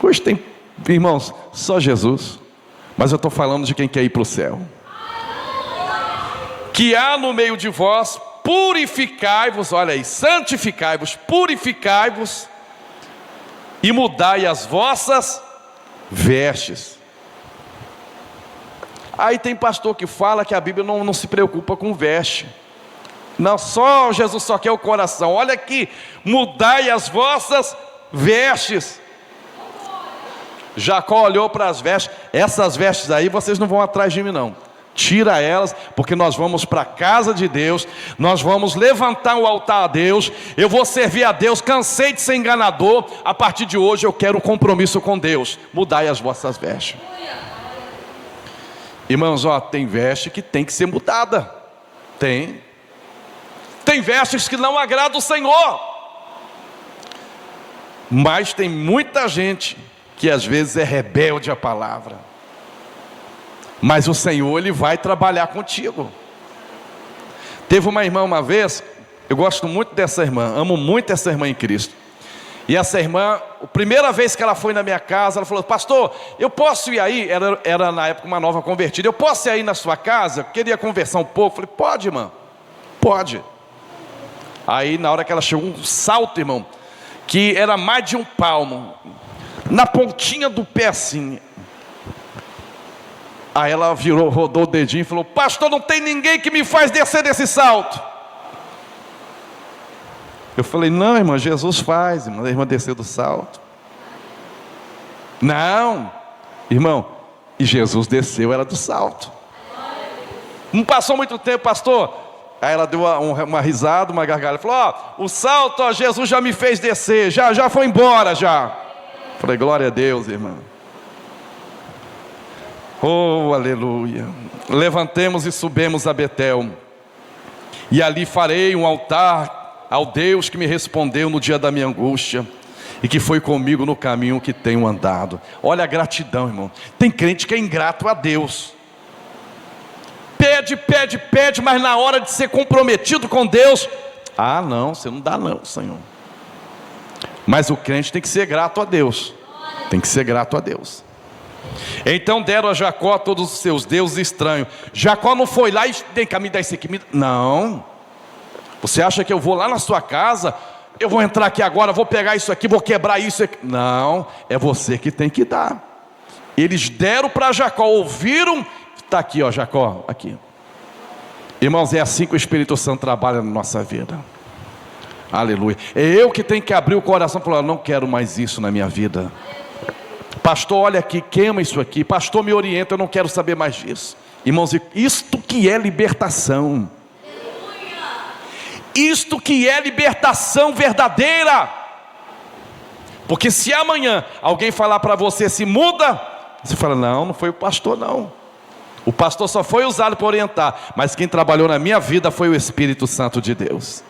Hoje tem, irmãos, só Jesus. Mas eu estou falando de quem quer ir para o céu. Que há no meio de vós, purificai-vos, olha aí, santificai-vos, purificai-vos, e mudai as vossas vestes. Aí tem pastor que fala que a Bíblia não se preocupa com veste. Não, só Jesus só quer o coração. Olha aqui, mudai as vossas vestes. Jacó olhou para as vestes. Essas vestes aí vocês não vão atrás de mim não. Tira elas, porque nós vamos para a casa de Deus, nós vamos levantar o altar a Deus, eu vou servir a Deus, cansei de ser enganador, a partir de hoje eu quero um compromisso com Deus. Mudai as vossas vestes. Irmãos, tem veste que tem que ser mudada. Tem vestes que não agradam o Senhor. Mas tem muita gente que às vezes é rebelde à palavra. Mas o Senhor, Ele vai trabalhar contigo. Teve uma irmã uma vez, eu gosto muito dessa irmã, amo muito essa irmã em Cristo. E essa irmã, a primeira vez que ela foi na minha casa, ela falou: pastor, eu posso ir aí? Era na época uma nova convertida. Eu posso ir aí na sua casa? Eu queria conversar um pouco. Eu falei: pode, irmã, pode. Aí na hora que ela chegou, um salto, irmão, que era mais de um palmo, na pontinha do pé assim. Aí ela virou, rodou o dedinho e falou: pastor, não tem ninguém que me faz descer desse salto. Eu falei: não, irmã, Jesus faz. Irmã, a irmã desceu do salto. Não, irmão, e Jesus desceu, era do salto. Não passou muito tempo, pastor. Aí ela deu uma risada, uma gargalhada. Falou: o salto, Jesus já me fez descer, já foi embora já. Falei: glória a Deus, irmã. Oh, aleluia. Levantemos e subemos a Betel, e ali farei um altar ao Deus que me respondeu no dia da minha angústia, e que foi comigo no caminho que tenho andado. Olha a gratidão, irmão. Tem crente que é ingrato a Deus. Pede, mas na hora de ser comprometido com Deus, não, você não dá não, Senhor. Mas o crente tem que ser grato a Deus. Tem que ser grato a Deus. Então deram a Jacó todos os seus deuses estranhos. Jacó não foi lá e tem que me dar isso aqui. Não. Você acha que eu vou lá na sua casa, eu vou entrar aqui agora, vou pegar isso aqui, vou quebrar isso aqui? Não, é você que tem que dar. Eles deram para Jacó, ouviram. Está aqui, Jacó, aqui. Irmãos, é assim que o Espírito Santo trabalha na nossa vida. Aleluia. É eu que tenho que abrir o coração e falar: não quero mais isso na minha vida. Pastor, olha aqui, queima isso aqui. Pastor, me orienta, eu não quero saber mais disso. Irmãos, isto que é libertação. Isto que é libertação verdadeira. Porque se amanhã alguém falar para você: se muda, você fala: não foi o pastor não. O pastor só foi usado para orientar, mas quem trabalhou na minha vida foi o Espírito Santo de Deus.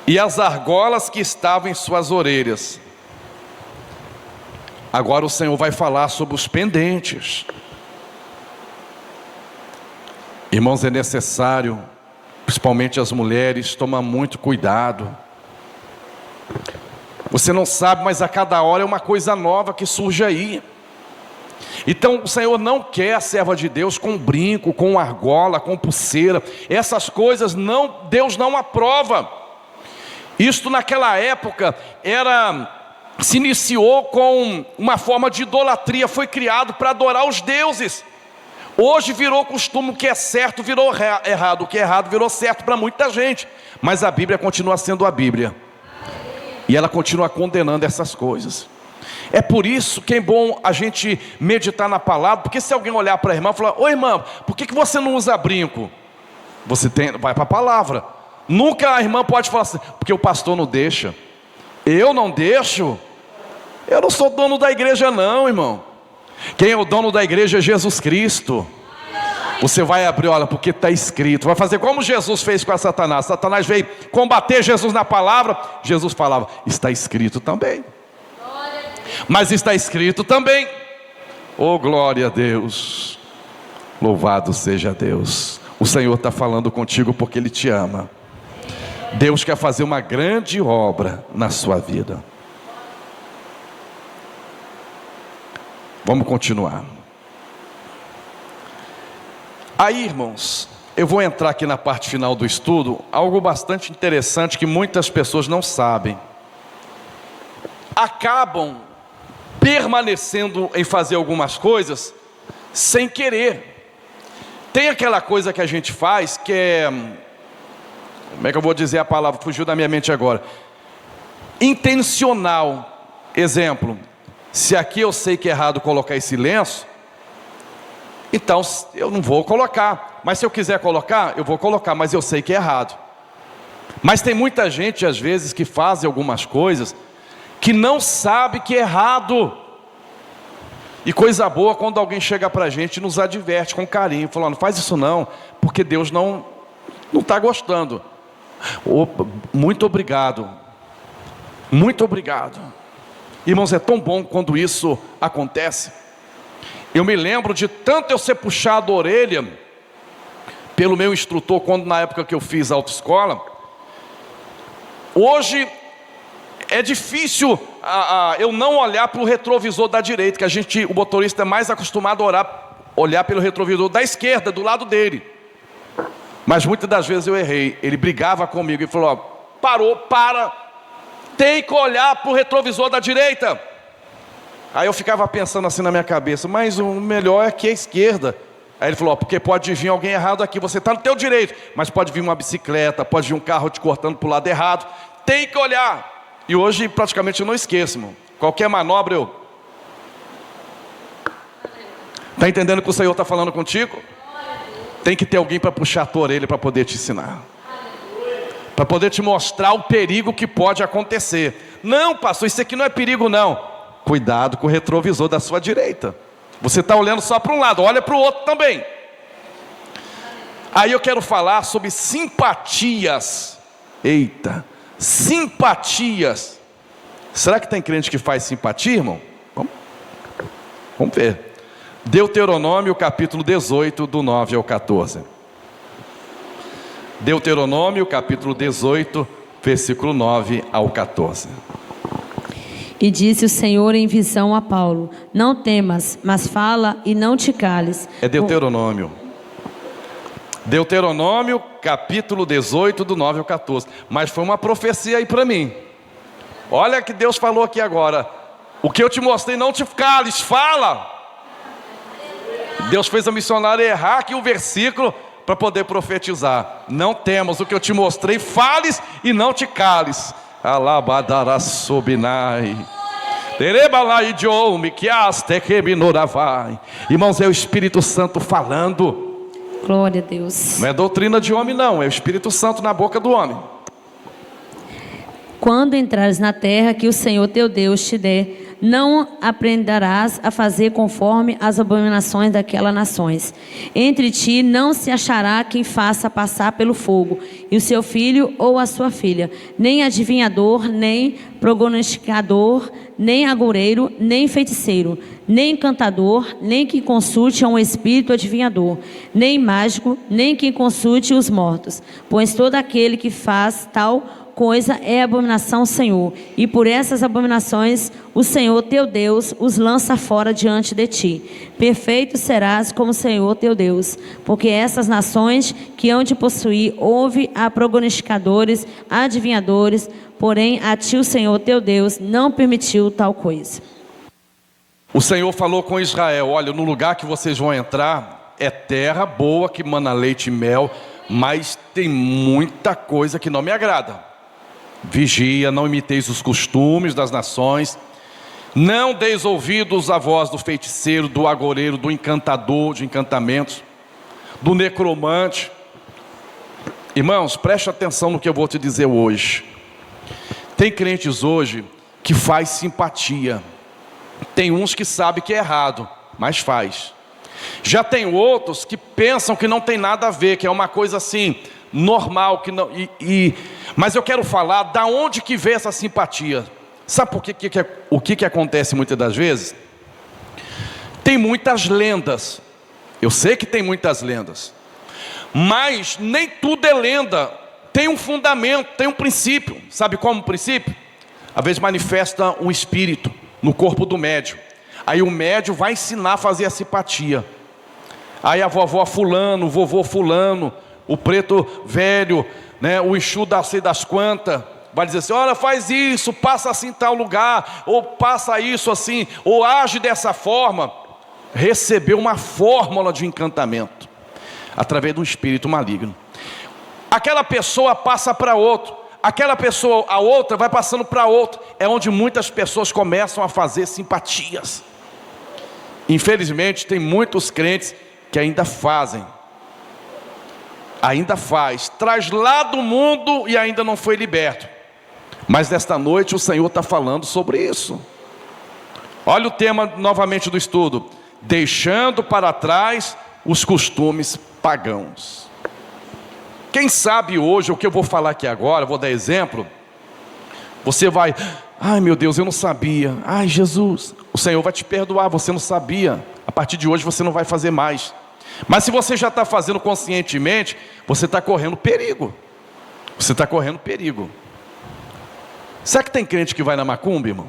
E as argolas que estavam em suas orelhas. Agora o Senhor vai falar sobre os pendentes. Irmãos, é necessário, principalmente as mulheres, tomar muito cuidado. Você não sabe, mas a cada hora é uma coisa nova que surge aí. Então o Senhor não quer a serva de Deus com brinco, com argola, com pulseira. Essas coisas Deus não aprova. Isto naquela época se iniciou com uma forma de idolatria. Foi criado para adorar os deuses. Hoje virou costume, o que é certo virou errado, o que é errado virou certo para muita gente. Mas a Bíblia continua sendo a Bíblia, e ela continua condenando essas coisas. É por isso que é bom a gente meditar na palavra. Porque se alguém olhar para a irmã e falar: ô irmã, por que você não usa brinco? Vai para a palavra. Nunca a irmã pode falar assim: porque o pastor não deixa. Eu não deixo. Eu não sou dono da igreja não, irmão. Quem é o dono da igreja é Jesus Cristo. Você vai abrir, olha, porque está escrito. Vai fazer como Jesus fez com a Satanás. Satanás veio combater Jesus na palavra. Jesus falava, está escrito também. Mas está escrito também. Oh, glória a Deus. Louvado seja Deus. O Senhor está falando contigo porque Ele te ama. Deus quer fazer uma grande obra na sua vida. Vamos continuar. Aí, irmãos, eu vou entrar aqui na parte final do estudo, algo bastante interessante que muitas pessoas não sabem. Acabam permanecendo em fazer algumas coisas sem querer. Tem aquela coisa que a gente faz que é, como é que eu vou dizer a palavra? Fugiu da minha mente agora. Intencional. Exemplo, se aqui eu sei que é errado colocar esse lenço, então eu não vou colocar. Mas se eu quiser colocar, eu vou colocar, mas eu sei que é errado. Mas tem muita gente às vezes que faz algumas coisas que não sabe que é errado. E coisa boa quando alguém chega para a gente e nos adverte com carinho, falando, não faz isso não, porque Deus não está gostando. Opa, muito obrigado. Muito obrigado. Irmãos, é tão bom quando isso acontece. Eu me lembro de tanto eu ser puxado a orelha pelo meu instrutor, quando na época que eu fiz autoescola. Hoje é difícil eu não olhar para o retrovisor da direita, que o motorista é mais acostumado a olhar pelo retrovisor da esquerda, do lado dele. Mas muitas das vezes eu errei. Ele brigava comigo e falou, ó, parou, para. Tem que olhar para o retrovisor da direita. Aí eu ficava pensando assim na minha cabeça, mas o melhor é que a esquerda. Aí ele falou, ó, porque pode vir alguém errado aqui, você está no teu direito, mas pode vir uma bicicleta, pode vir um carro te cortando para o lado errado, tem que olhar. E hoje praticamente eu não esqueço, irmão. Qualquer manobra eu... Está entendendo o que o Senhor está falando contigo? Tem que ter alguém para puxar a tua orelha para poder te ensinar, para poder te mostrar o perigo que pode acontecer. Não, pastor, isso aqui não é perigo não. Cuidado com o retrovisor da sua direita. Você está olhando só para um lado, olha para o outro também. Aí eu quero falar sobre simpatias. Eita, simpatias. Será que tem crente que faz simpatia, irmão? Vamos ver. Deuteronômio capítulo 18, do 9 ao 14. Deuteronômio capítulo 18, versículo 9 ao 14. E disse o Senhor em visão a Paulo, não temas, mas fala e não te cales. É Deuteronômio. Deuteronômio capítulo 18, do 9 ao 14. Mas foi uma profecia aí para mim. Olha que Deus falou aqui agora. O que eu te mostrei, não te cales, fala. Deus fez a missionária errar aqui o versículo para poder profetizar. Não temas, o que eu te mostrei, fales e não te cales. Irmãos, é o Espírito Santo falando. Glória a Deus. Não é doutrina de homem não, é o Espírito Santo na boca do homem. Quando entrares na terra que o Senhor teu Deus te der, não aprenderás a fazer conforme as abominações daquelas nações. Entre ti não se achará quem faça passar pelo fogo, e o seu filho ou a sua filha, nem adivinhador, nem prognosticador, nem agoureiro, nem feiticeiro, nem encantador, nem quem consulte a um espírito adivinhador, nem mágico, nem quem consulte os mortos, pois todo aquele que faz tal coisa é abominação ao Senhor, e por essas abominações o Senhor teu Deus os lança fora diante de ti. Perfeito serás como o Senhor teu Deus, porque essas nações que hão de possuir ouve a prognosticadores, adivinhadores, porém a ti o Senhor teu Deus não permitiu tal coisa. O Senhor falou com Israel, olha, no lugar que vocês vão entrar é terra boa que mana leite e mel, mas tem muita coisa que não me agrada. Vigia, não imiteis os costumes das nações, não deis ouvidos à voz do feiticeiro, do agoureiro, do encantador de encantamentos, do necromante. Irmãos, preste atenção no que eu vou te dizer hoje. Tem crentes hoje que faz simpatia. Tem uns que sabem que é errado, mas faz. Já tem outros que pensam que não tem nada a ver, que é uma coisa assim, normal, que não, mas eu quero falar da onde que vem essa simpatia. Sabe por o que acontece muitas das vezes? Tem muitas lendas, eu sei que tem muitas lendas, mas nem tudo é lenda, tem um fundamento, tem um princípio. Sabe qual é o princípio? Às vezes manifesta um espírito no corpo do médium, aí o médium vai ensinar a fazer a simpatia. Aí a vovó fulano, o vovô fulano, o preto velho, né, o Exu da sei das quantas, vai dizer assim: olha, faz isso, passa assim em tal lugar, ou passa isso assim, ou age dessa forma. Recebeu uma fórmula de encantamento através de um espírito maligno. Aquela pessoa passa para outro, aquela pessoa, a outra vai passando para outro. É onde muitas pessoas começam a fazer simpatias. Infelizmente tem muitos crentes que ainda fazem, ainda faz, traz lá do mundo e ainda não foi liberto. Mas nesta noite o Senhor está falando sobre isso. Olha o tema novamente do estudo: deixando para trás os costumes pagãos. Quem sabe hoje, o que eu vou falar aqui agora, vou dar exemplo, você vai: ai meu Deus, eu não sabia. Ai Jesus, o Senhor vai te perdoar, você não sabia. A partir de hoje você não vai fazer mais. Mas se você já está fazendo conscientemente, você está correndo perigo. Você está correndo perigo. Será que tem crente que vai na macumba, irmão?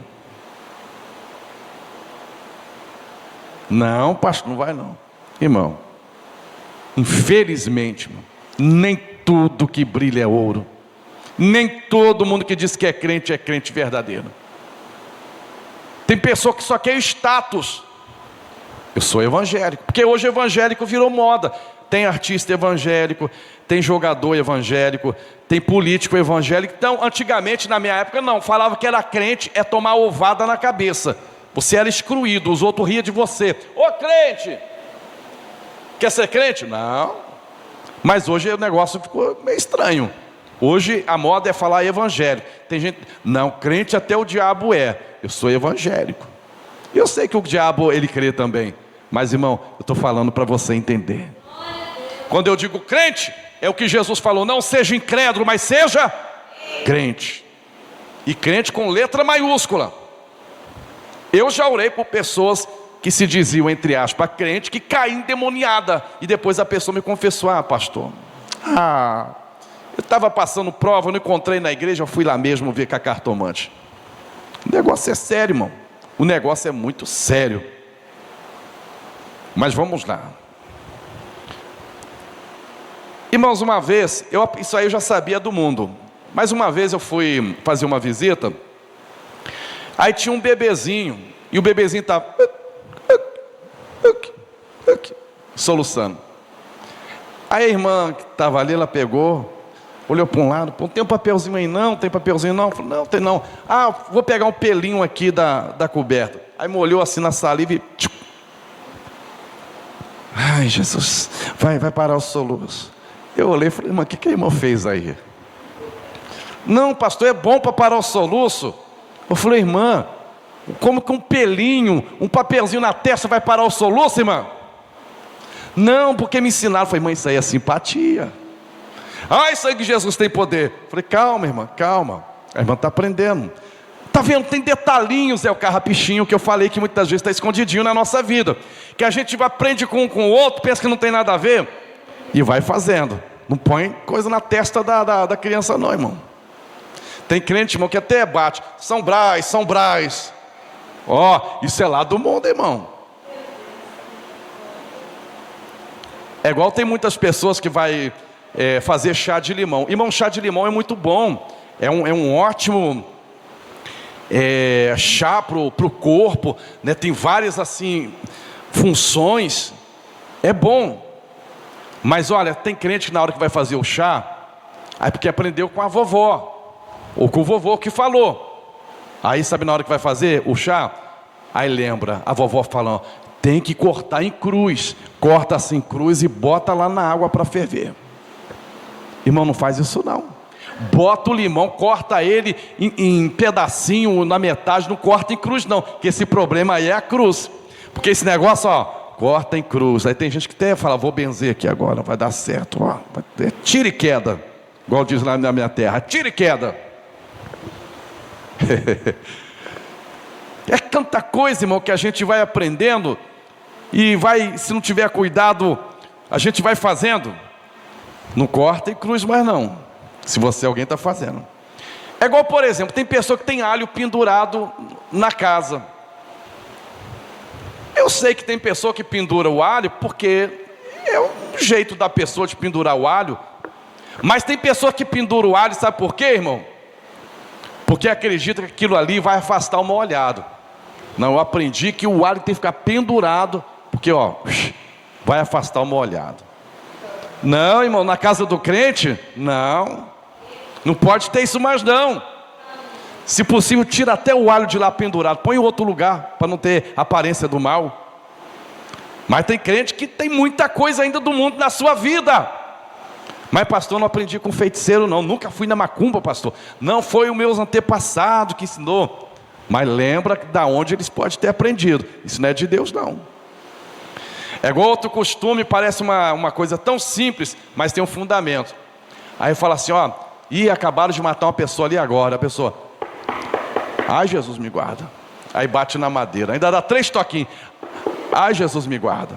Não, pastor, não vai não. Irmão, infelizmente, irmão, nem tudo que brilha é ouro. Nem todo mundo que diz que é crente verdadeiro. Tem pessoa que só quer status. Eu sou evangélico, porque hoje evangélico virou moda. Tem artista evangélico, tem jogador evangélico, tem político evangélico. Então, antigamente, na minha época, não. Falava que era crente, é tomar ovada na cabeça. Você era excluído, os outros riam de você. Ô crente! Quer ser crente? Não. Mas hoje o negócio ficou meio estranho. Hoje a moda é falar evangélico. Tem gente, não, crente até o diabo é. Eu sou evangélico. Eu sei que o diabo ele crê também. Mas irmão, eu estou falando para você entender. Quando eu digo crente, é o que Jesus falou: não seja incrédulo, mas seja crente. E crente com letra maiúscula. Eu já orei por pessoas que se diziam, entre aspas, crente, que caíam endemoniada. E depois a pessoa me confessou: ah, pastor, eu estava passando prova, eu não encontrei na igreja, eu fui lá mesmo ver com a cartomante. O negócio é sério, irmão. O negócio é muito sério. Mas vamos lá. Irmãos, uma vez, isso aí eu já sabia do mundo. Mas uma vez eu fui fazer uma visita. Aí tinha um bebezinho. E o bebezinho estava soluçando. Aí a irmã que estava ali, ela pegou, olhou para um lado: pô, tem um papelzinho aí não? Tem papelzinho não? Falei: não, tem não. Ah, vou pegar um pelinho aqui da coberta. Aí molhou assim na saliva e... ai Jesus, vai parar o soluço. Eu olhei e falei: irmã, o que a irmã fez aí? Não, pastor, é bom para parar o soluço. Eu falei: irmã, como que um pelinho, um papelzinho na testa vai parar o soluço, irmã? Não, porque me ensinaram. Eu falei: irmã, isso aí é simpatia. Ah, isso aí que Jesus tem poder. Eu falei: calma, irmã, calma. A irmã está aprendendo. Está vendo, tem detalhinhos, é o carrapichinho que eu falei que muitas vezes está escondidinho na nossa vida. Que a gente aprende com o outro, pensa que não tem nada a ver, e vai fazendo. Não põe coisa na testa da criança não, irmão. Tem crente, irmão, que até bate: São Brás. Ó, isso é lá do mundo, irmão. É igual tem muitas pessoas que vai fazer chá de limão. Irmão, chá de limão é muito bom. É um ótimo chá pro corpo, né? Tem várias assim funções. É bom. Mas olha, tem crente que na hora que vai fazer o chá, aí porque aprendeu com a vovó, ou com o vovô que falou. Aí sabe na hora que vai fazer o chá? Aí lembra, a vovó falando: tem que cortar em cruz. Corta assim em cruz e bota lá na água para ferver. Irmão, não faz isso não. Bota o limão, corta ele em pedacinho, na metade. Não corta em cruz não, que esse problema aí é a cruz. Porque esse negócio, ó, corta em cruz. Aí tem gente que até fala, vou benzer aqui agora, vai dar certo. Ó, é tira e queda, igual diz lá na minha terra, tira e queda. É tanta coisa, irmão, que a gente vai aprendendo e vai, se não tiver cuidado, a gente vai fazendo. Não corta em cruz mais não, se alguém está fazendo. É igual, por exemplo, tem pessoa que tem alho pendurado na casa. Eu sei que tem pessoa que pendura o alho porque é um jeito da pessoa de pendurar o alho. Mas tem pessoa que pendura o alho, sabe por quê, irmão? Porque acredita que aquilo ali vai afastar o mal olhado. Não, eu aprendi que o alho tem que ficar pendurado, porque ó, vai afastar o mal olhado. Não, irmão, na casa do crente, não pode ter isso mais não. Se possível, tira até o alho de lá pendurado, põe em outro lugar, para não ter aparência do mal. Mas tem crente que tem muita coisa ainda do mundo na sua vida. Mas pastor, não aprendi com feiticeiro não, nunca fui na macumba, pastor. Não foi os meus antepassados que ensinou. Mas lembra da onde eles podem ter aprendido. Isso não é de Deus não. É igual outro costume, parece uma coisa tão simples, mas tem um fundamento. Aí fala assim, ó, acabaram de matar uma pessoa ali agora. A pessoa, ai Jesus me guarda. Aí bate na madeira, ainda dá 3 toquinhos. Ai Jesus me guarda.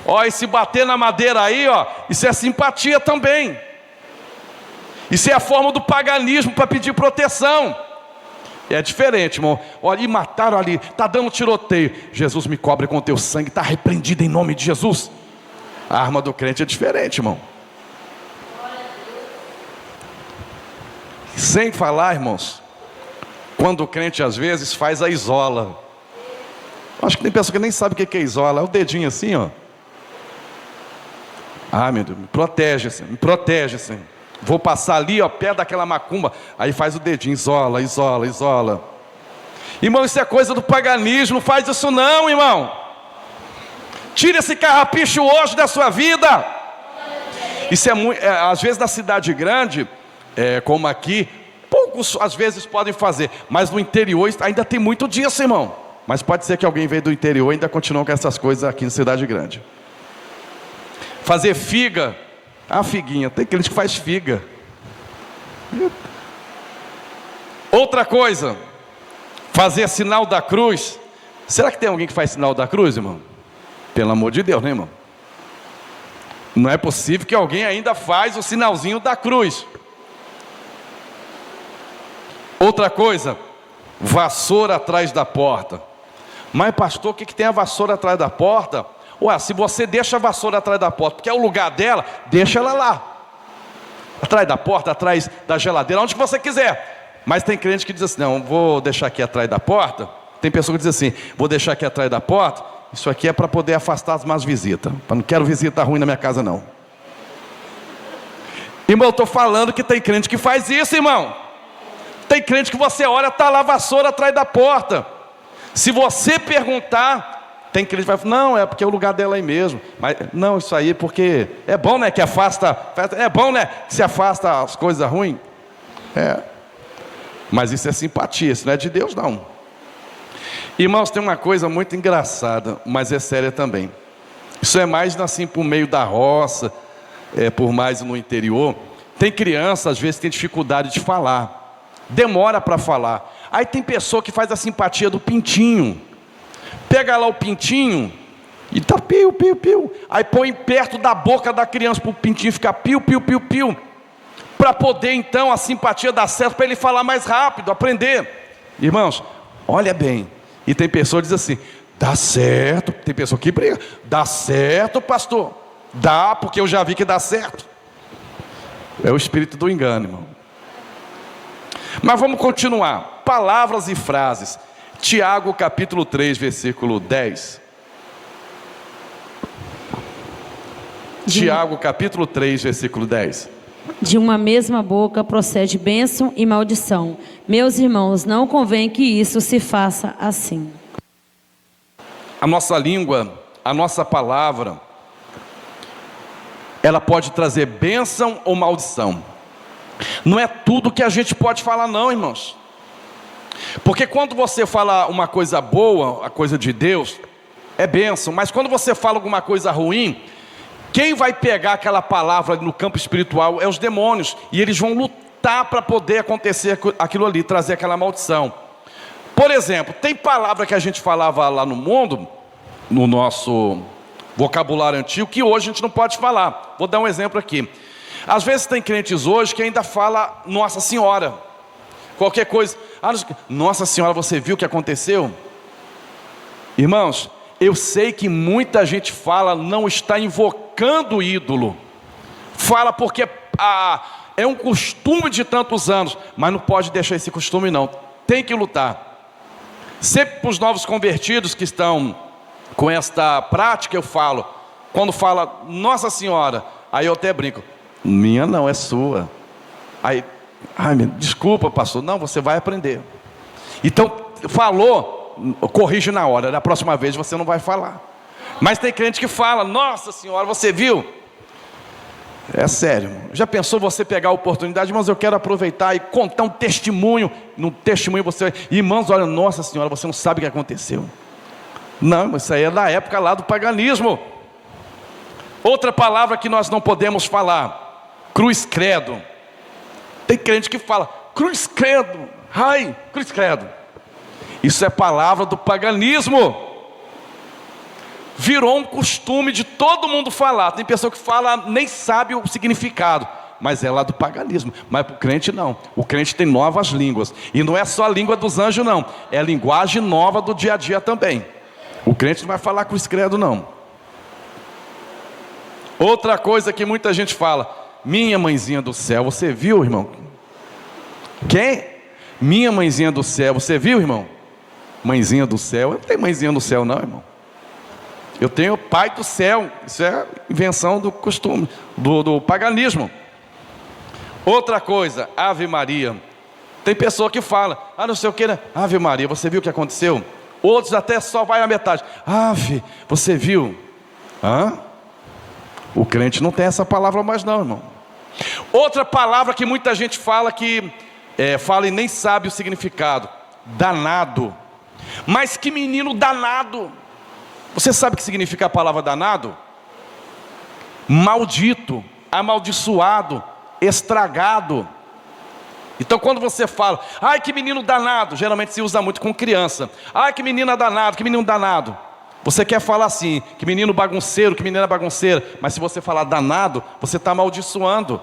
Ó, e se bater na madeira aí, ó, isso é simpatia também. Isso é a forma do paganismo para pedir proteção. É diferente, irmão. Olha, e mataram ali, está dando tiroteio. Jesus me cobre com teu sangue, está repreendido em nome de Jesus. A arma do crente é diferente, irmão. Sem falar, irmãos, quando o crente às vezes faz a isola. Acho que tem pessoa que nem sabe o que é isola. É o dedinho assim, ó. Ah, meu Deus, me protege, Senhor, me protege, Senhor. Vou passar ali, ó, perto daquela macumba. Aí faz o dedinho, isola, isola, isola. Irmão, isso é coisa do paganismo. Não faz isso não, irmão. Tira esse carrapicho hoje da sua vida. Isso é muito, às vezes na cidade grande, como aqui, poucos às vezes podem fazer. Mas no interior ainda tem muito disso, irmão. Mas pode ser que alguém veio do interior e ainda continua com essas coisas aqui na cidade grande. Fazer figa. Ah, figuinha, tem crente que faz figa. Outra coisa, fazer sinal da cruz. Será que tem alguém que faz sinal da cruz, irmão? Pelo amor de Deus, né, irmão? Não é possível que alguém ainda faz o sinalzinho da cruz. Outra coisa, vassoura atrás da porta. Mas pastor, o que tem a vassoura atrás da porta? Ué, se você deixa a vassoura atrás da porta, porque é o lugar dela, deixa ela lá. Atrás da porta, atrás da geladeira, onde você quiser. Mas tem crente que diz assim, não, vou deixar aqui atrás da porta. Tem pessoa que diz assim, vou deixar aqui atrás da porta. Isso aqui é para poder afastar as más visitas. Não quero visita ruim na minha casa não. Irmão, eu estou falando que tem crente que faz isso, irmão. Tem crente que você olha, está lá a vassoura atrás da porta. Se você perguntar... Tem crente que vai falar, não, é porque é o lugar dela aí mesmo. Mas não, isso aí porque é bom, né, que afasta. É bom, né, que se afasta as coisas ruins. Mas isso é simpatia, isso não é de Deus não. Irmãos, tem uma coisa muito engraçada, mas é séria também. Isso é mais assim por meio da roça, por mais no interior. Tem criança, às vezes, que tem dificuldade de falar. Demora para falar. Aí tem pessoa que faz a simpatia do pintinho. Pega lá o pintinho e tá piu, piu, piu. Aí põe perto da boca da criança para o pintinho ficar piu, piu, piu, piu. Para poder então a simpatia dar certo, para ele falar mais rápido, aprender. Irmãos, olha bem. E tem pessoa que diz assim, dá certo. Tem pessoa que briga, dá certo, pastor. Dá, porque eu já vi que dá certo. É o espírito do engano, irmão. Mas vamos continuar. Palavras e frases. Tiago capítulo 3, versículo 10. Tiago capítulo 3, versículo 10. De uma mesma boca procede bênção e maldição. Meus irmãos, não convém que isso se faça assim. A nossa língua, a nossa palavra, ela pode trazer bênção ou maldição. Não é tudo que a gente pode falar não, irmãos. Porque quando você fala uma coisa boa, a coisa de Deus, é bênção, mas quando você fala alguma coisa ruim, quem vai pegar aquela palavra no campo espiritual é os demônios, e eles vão lutar para poder acontecer aquilo ali, trazer aquela maldição. Por exemplo, tem palavra que a gente falava lá no mundo, no nosso vocabulário antigo, que hoje a gente não pode falar. Vou dar um exemplo aqui. Às vezes tem crentes hoje que ainda fala Nossa Senhora, qualquer coisa, Nossa Senhora, você viu o que aconteceu? Irmãos, eu sei que muita gente fala, não está invocando o ídolo, fala porque é um costume de tantos anos, mas não pode deixar esse costume não, tem que lutar. Sempre para os novos convertidos que estão com esta prática, eu falo, quando fala Nossa Senhora, aí eu até brinco, minha não, é sua. Aí, desculpa pastor, não, você vai aprender. Então, falou, corrige na hora, da próxima vez você não vai falar. Mas tem crente que fala, Nossa Senhora, você viu? É sério, já pensou você pegar a oportunidade, irmãos, eu quero aproveitar e contar um testemunho, no testemunho você, irmãos, olha, Nossa Senhora, você não sabe o que aconteceu. Não, isso aí é da época lá do paganismo. Outra palavra que nós não podemos falar, cruz credo. Tem crente que fala, cruz credo, cruz credo. Isso é palavra do paganismo. Virou um costume de todo mundo falar. Tem pessoa que fala, nem sabe o significado, mas é lá do paganismo. Mas para o crente não, o crente tem novas línguas. E não é só a língua dos anjos não, é a linguagem nova do dia a dia também. O crente não vai falar cruz credo não. Outra coisa que muita gente fala, minha mãezinha do céu, você viu, irmão? Quem? Minha mãezinha do céu, você viu, irmão? Mãezinha do céu, eu não tenho mãezinha do céu não, irmão. Eu tenho pai do céu, isso é invenção do costume, do paganismo. Outra coisa, Ave Maria. Tem pessoa que fala, não sei o que, né? Ave Maria, você viu o que aconteceu? Outros até só vai na metade. Ave, você viu? O crente não tem essa palavra mais não, irmão. Outra palavra que muita gente fala que fala e nem sabe o significado, danado. Mas que menino danado. Você sabe o que significa a palavra danado? Maldito, amaldiçoado, estragado. Então quando você fala, que menino danado, geralmente se usa muito com criança. Que menina danado, que menino danado. Você quer falar assim, que menino bagunceiro, que menina bagunceira. Mas se você falar danado, você está amaldiçoando.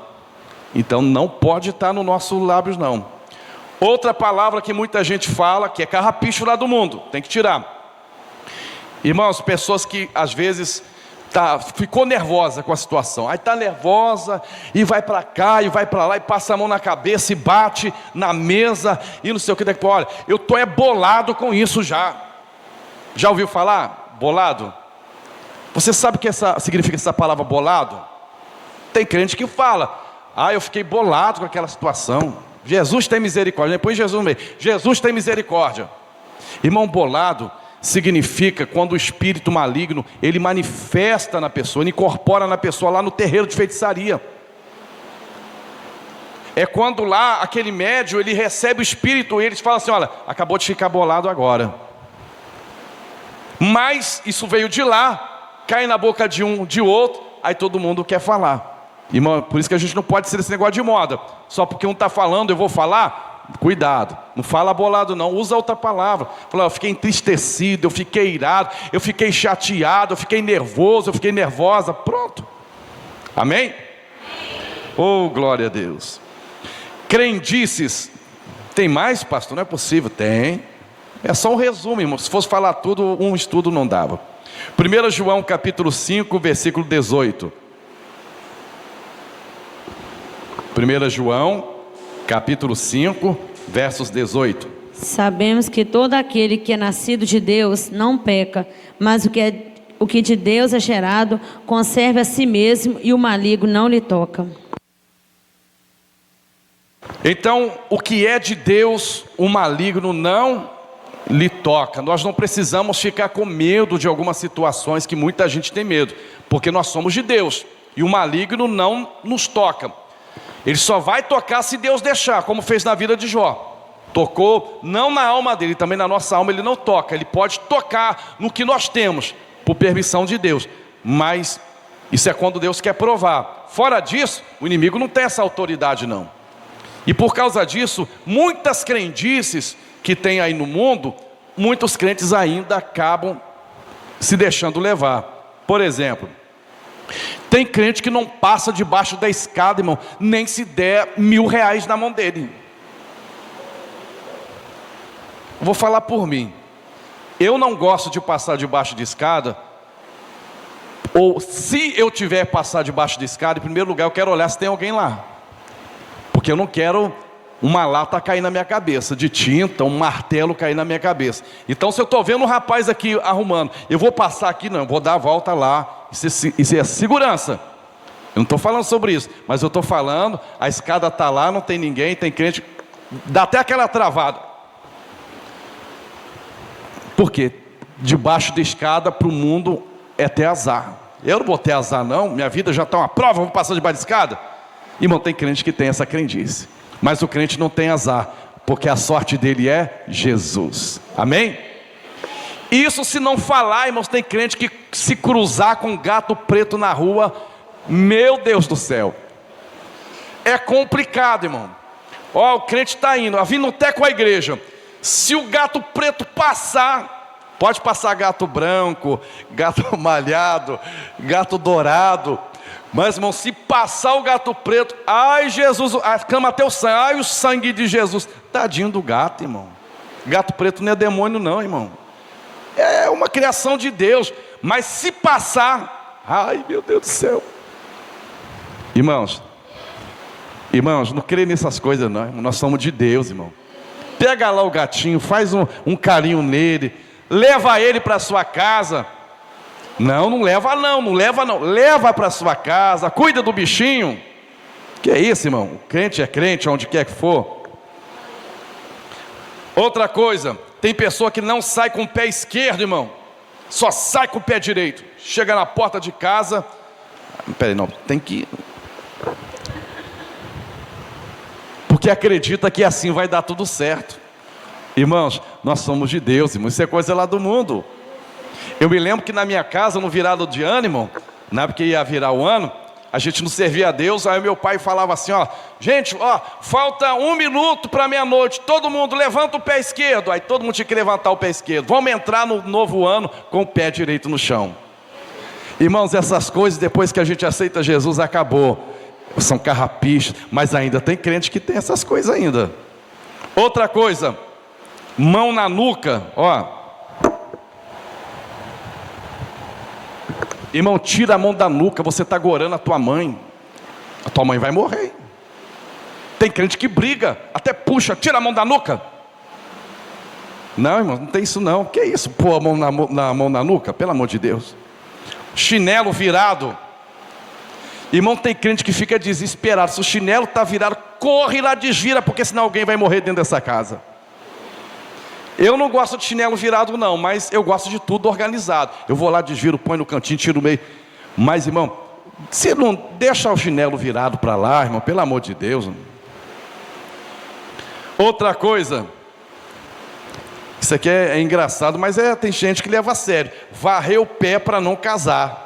Então não pode estar no nosso lábios não. Outra palavra que muita gente fala, que é carrapicho lá do mundo, tem que tirar. Irmãos, pessoas que às vezes ficou nervosa com a situação, aí está nervosa e vai para cá e vai para lá e passa a mão na cabeça e bate na mesa e não sei o que, olha, eu estou bolado com isso já. Já ouviu falar? Bolado? Você sabe o que significa essa palavra bolado? Tem crente que fala, eu fiquei bolado com aquela situação. Jesus tem misericórdia, depois Jesus no meio, Jesus tem misericórdia. Irmão, bolado significa quando o espírito maligno, ele manifesta na pessoa, ele incorpora na pessoa lá no terreiro de feitiçaria. É quando lá, aquele médium, ele recebe o espírito e eles falam assim, olha, acabou de ficar bolado agora. Mas isso veio de lá, cai na boca de um, de outro, aí todo mundo quer falar. Irmão, por isso que a gente não pode ser esse negócio de moda. Só porque um está falando, eu vou falar. Cuidado, não fala bolado não, usa outra palavra. Fala, eu fiquei entristecido, eu fiquei irado, eu fiquei chateado, eu fiquei nervoso, eu fiquei nervosa. Pronto. Amém? Oh, glória a Deus. Crendices. Tem mais, pastor? Não é possível. Tem. É só um resumo, irmão. Se fosse falar tudo, um estudo não dava. 1 João capítulo 5, versículo 18. 1 João capítulo 5, versos 18. Sabemos que todo aquele que é nascido de Deus não peca, mas o que de Deus é gerado conserva a si mesmo e o maligno não lhe toca. Então, o que é de Deus, o maligno não lhe toca. Nós não precisamos ficar com medo de algumas situações que muita gente tem medo, porque nós somos de Deus e o maligno não nos toca. Ele só vai tocar se Deus deixar, como fez na vida de Jó. Tocou não na alma dele, também na nossa alma ele não toca. Ele pode tocar no que nós temos, por permissão de Deus. Mas isso é quando Deus quer provar. Fora disso, o inimigo não tem essa autoridade não. E por causa disso, muitas crendices que tem aí no mundo, muitos crentes ainda acabam se deixando levar. Por exemplo, tem crente que não passa debaixo da escada, irmão, nem se der R$1.000 na mão dele. Vou falar por mim. Eu não gosto de passar debaixo de escada. Ou se eu tiver que passar debaixo de escada, em primeiro lugar eu quero olhar se tem alguém lá. Porque eu não quero uma lata cair na minha cabeça, de tinta, um martelo cair na minha cabeça. Então se eu estou vendo um rapaz aqui arrumando, eu vou passar aqui, não, eu vou dar a volta lá. Isso é segurança. Eu não estou falando sobre isso, mas eu estou falando, a escada está lá, não tem ninguém, tem crente, dá até aquela travada. Por quê? Debaixo da escada para o mundo é ter azar. Eu não vou ter azar não, minha vida já está uma prova, vou passar debaixo da escada. Irmão, tem crente que tem essa crendice, mas o crente não tem azar, porque a sorte dele é Jesus. Amém? Isso se não falar, irmãos, tem crente que se cruzar com um gato preto na rua, meu Deus do céu, é complicado, irmão. Ó, o crente está indo, vindo até com a igreja. Se o gato preto passar, pode passar gato branco, gato malhado, gato dourado, mas irmão, se passar o gato preto, ai Jesus, clama até o sangue, ai o sangue de Jesus. Tadinho do gato, irmão. Gato preto não é demônio não, irmão. É uma criação de Deus. Mas se passar, ai meu Deus do céu. Irmãos, não creio nessas coisas não, irmão. Nós somos de Deus, irmão. Pega lá o gatinho, faz um carinho nele, leva ele para sua casa. Não leva não, leva para sua casa, cuida do bichinho. Que é isso, irmão? O crente é crente, onde quer que for. Outra coisa, tem pessoa que não sai com o pé esquerdo, irmão, só sai com o pé direito. Chega na porta de casa, peraí, não, tem que... Porque acredita que assim vai dar tudo certo. Irmãos, nós somos de Deus, irmãos, isso é coisa lá do mundo. Eu me lembro que na minha casa, no virado de ano, irmão, na época que ia virar o ano, a gente não servia a Deus, aí meu pai falava assim, ó, gente, ó, falta 1 minuto para meia-noite, todo mundo levanta o pé esquerdo, aí todo mundo tinha que levantar o pé esquerdo, vamos entrar no novo ano com o pé direito no chão. Irmãos, essas coisas, depois que a gente aceita Jesus, acabou, são carrapichos, mas ainda tem crente que tem essas coisas ainda. Outra coisa, mão na nuca, ó. Irmão, tira a mão da nuca, você está gorando a tua mãe vai morrer. Tem crente que briga, até puxa, tira a mão da nuca. Não, irmão, não tem isso não. Que é isso, pôr a mão na mão na nuca? Pelo amor de Deus. Chinelo virado. Irmão, tem crente que fica desesperado. Se o chinelo está virado, corre lá, desvira, porque senão alguém vai morrer dentro dessa casa. Eu não gosto de chinelo virado não, mas eu gosto de tudo organizado. Eu vou lá, desviro, põe no cantinho, tiro o meio. Mas irmão, você não deixa o chinelo virado para lá, irmão, pelo amor de Deus. Irmão. Outra coisa, isso aqui é engraçado, mas tem gente que leva a sério. Varrer o pé para não casar.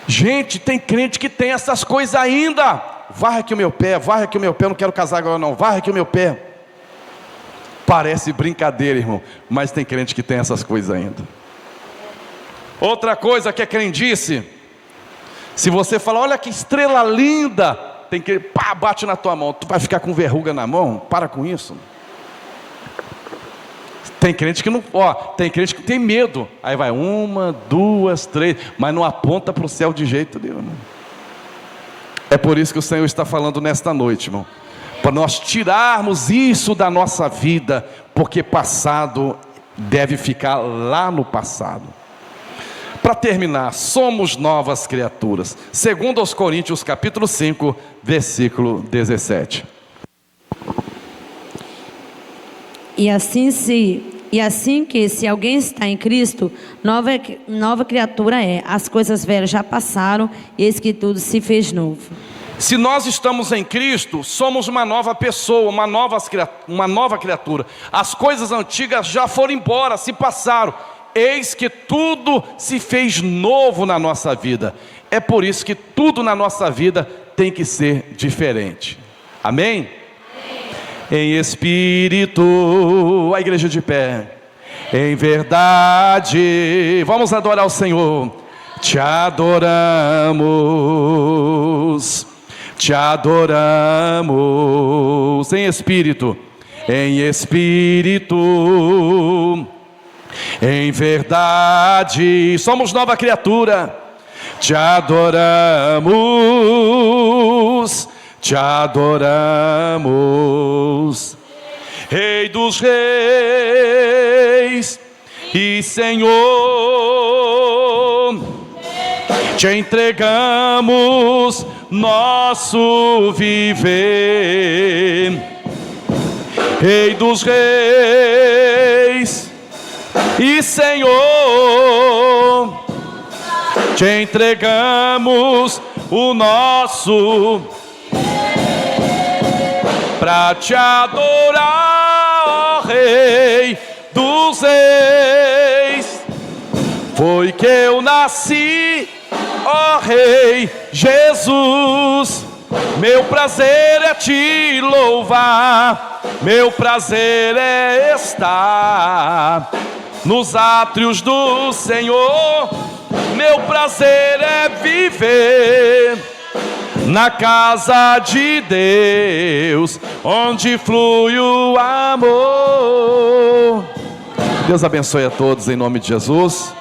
Gente, tem crente que tem essas coisas ainda. Varre aqui o meu pé, não quero casar agora não, varre aqui o meu pé. Parece brincadeira, irmão, mas tem crente que tem essas coisas ainda. Outra coisa que é crendice, se você falar, olha que estrela linda, tem que bate na tua mão, tu vai ficar com verruga na mão, para com isso. Tem crente que não, tem crente que tem medo, aí vai 1, 2, 3, mas não aponta para o céu de jeito nenhum. É por isso que o Senhor está falando nesta noite, irmão. Para nós tirarmos isso da nossa vida, porque passado deve ficar lá no passado. Para terminar, somos novas criaturas. Segundo aos Coríntios, capítulo 5, versículo 17. E assim que se alguém está em Cristo, nova criatura é. As coisas velhas já passaram, eis que tudo se fez novo. Se nós estamos em Cristo, somos uma nova pessoa, uma nova criatura. As coisas antigas já foram embora, se passaram. eis que tudo se fez novo na nossa vida. É por isso que tudo na nossa vida tem que ser diferente. Amém? Em espírito, a igreja de pé, em verdade, vamos adorar o Senhor. Te adoramos, em espírito, em verdade, somos nova criatura. Te adoramos, Rei dos reis e Senhor, te entregamos nosso viver. Rei dos reis e Senhor, te entregamos o nosso para te adorar, ó Rei dos reis. Foi que eu nasci, ó Rei Jesus. Meu prazer é te louvar, meu prazer é estar nos átrios do Senhor. Meu prazer é viver na casa de Deus, onde flui o amor. Deus abençoe a todos em nome de Jesus.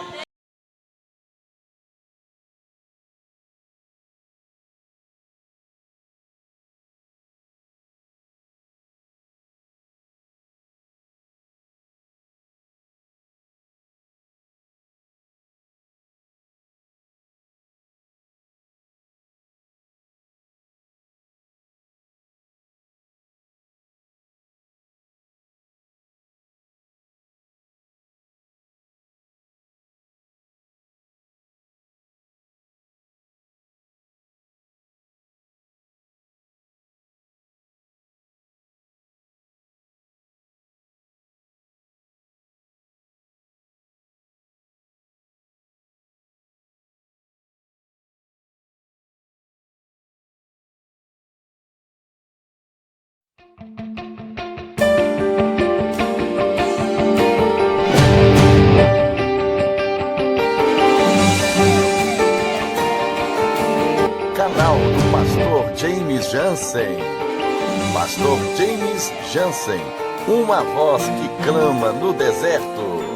Canal do Pastor James Jansen. Pastor James Jansen, uma voz que clama no deserto.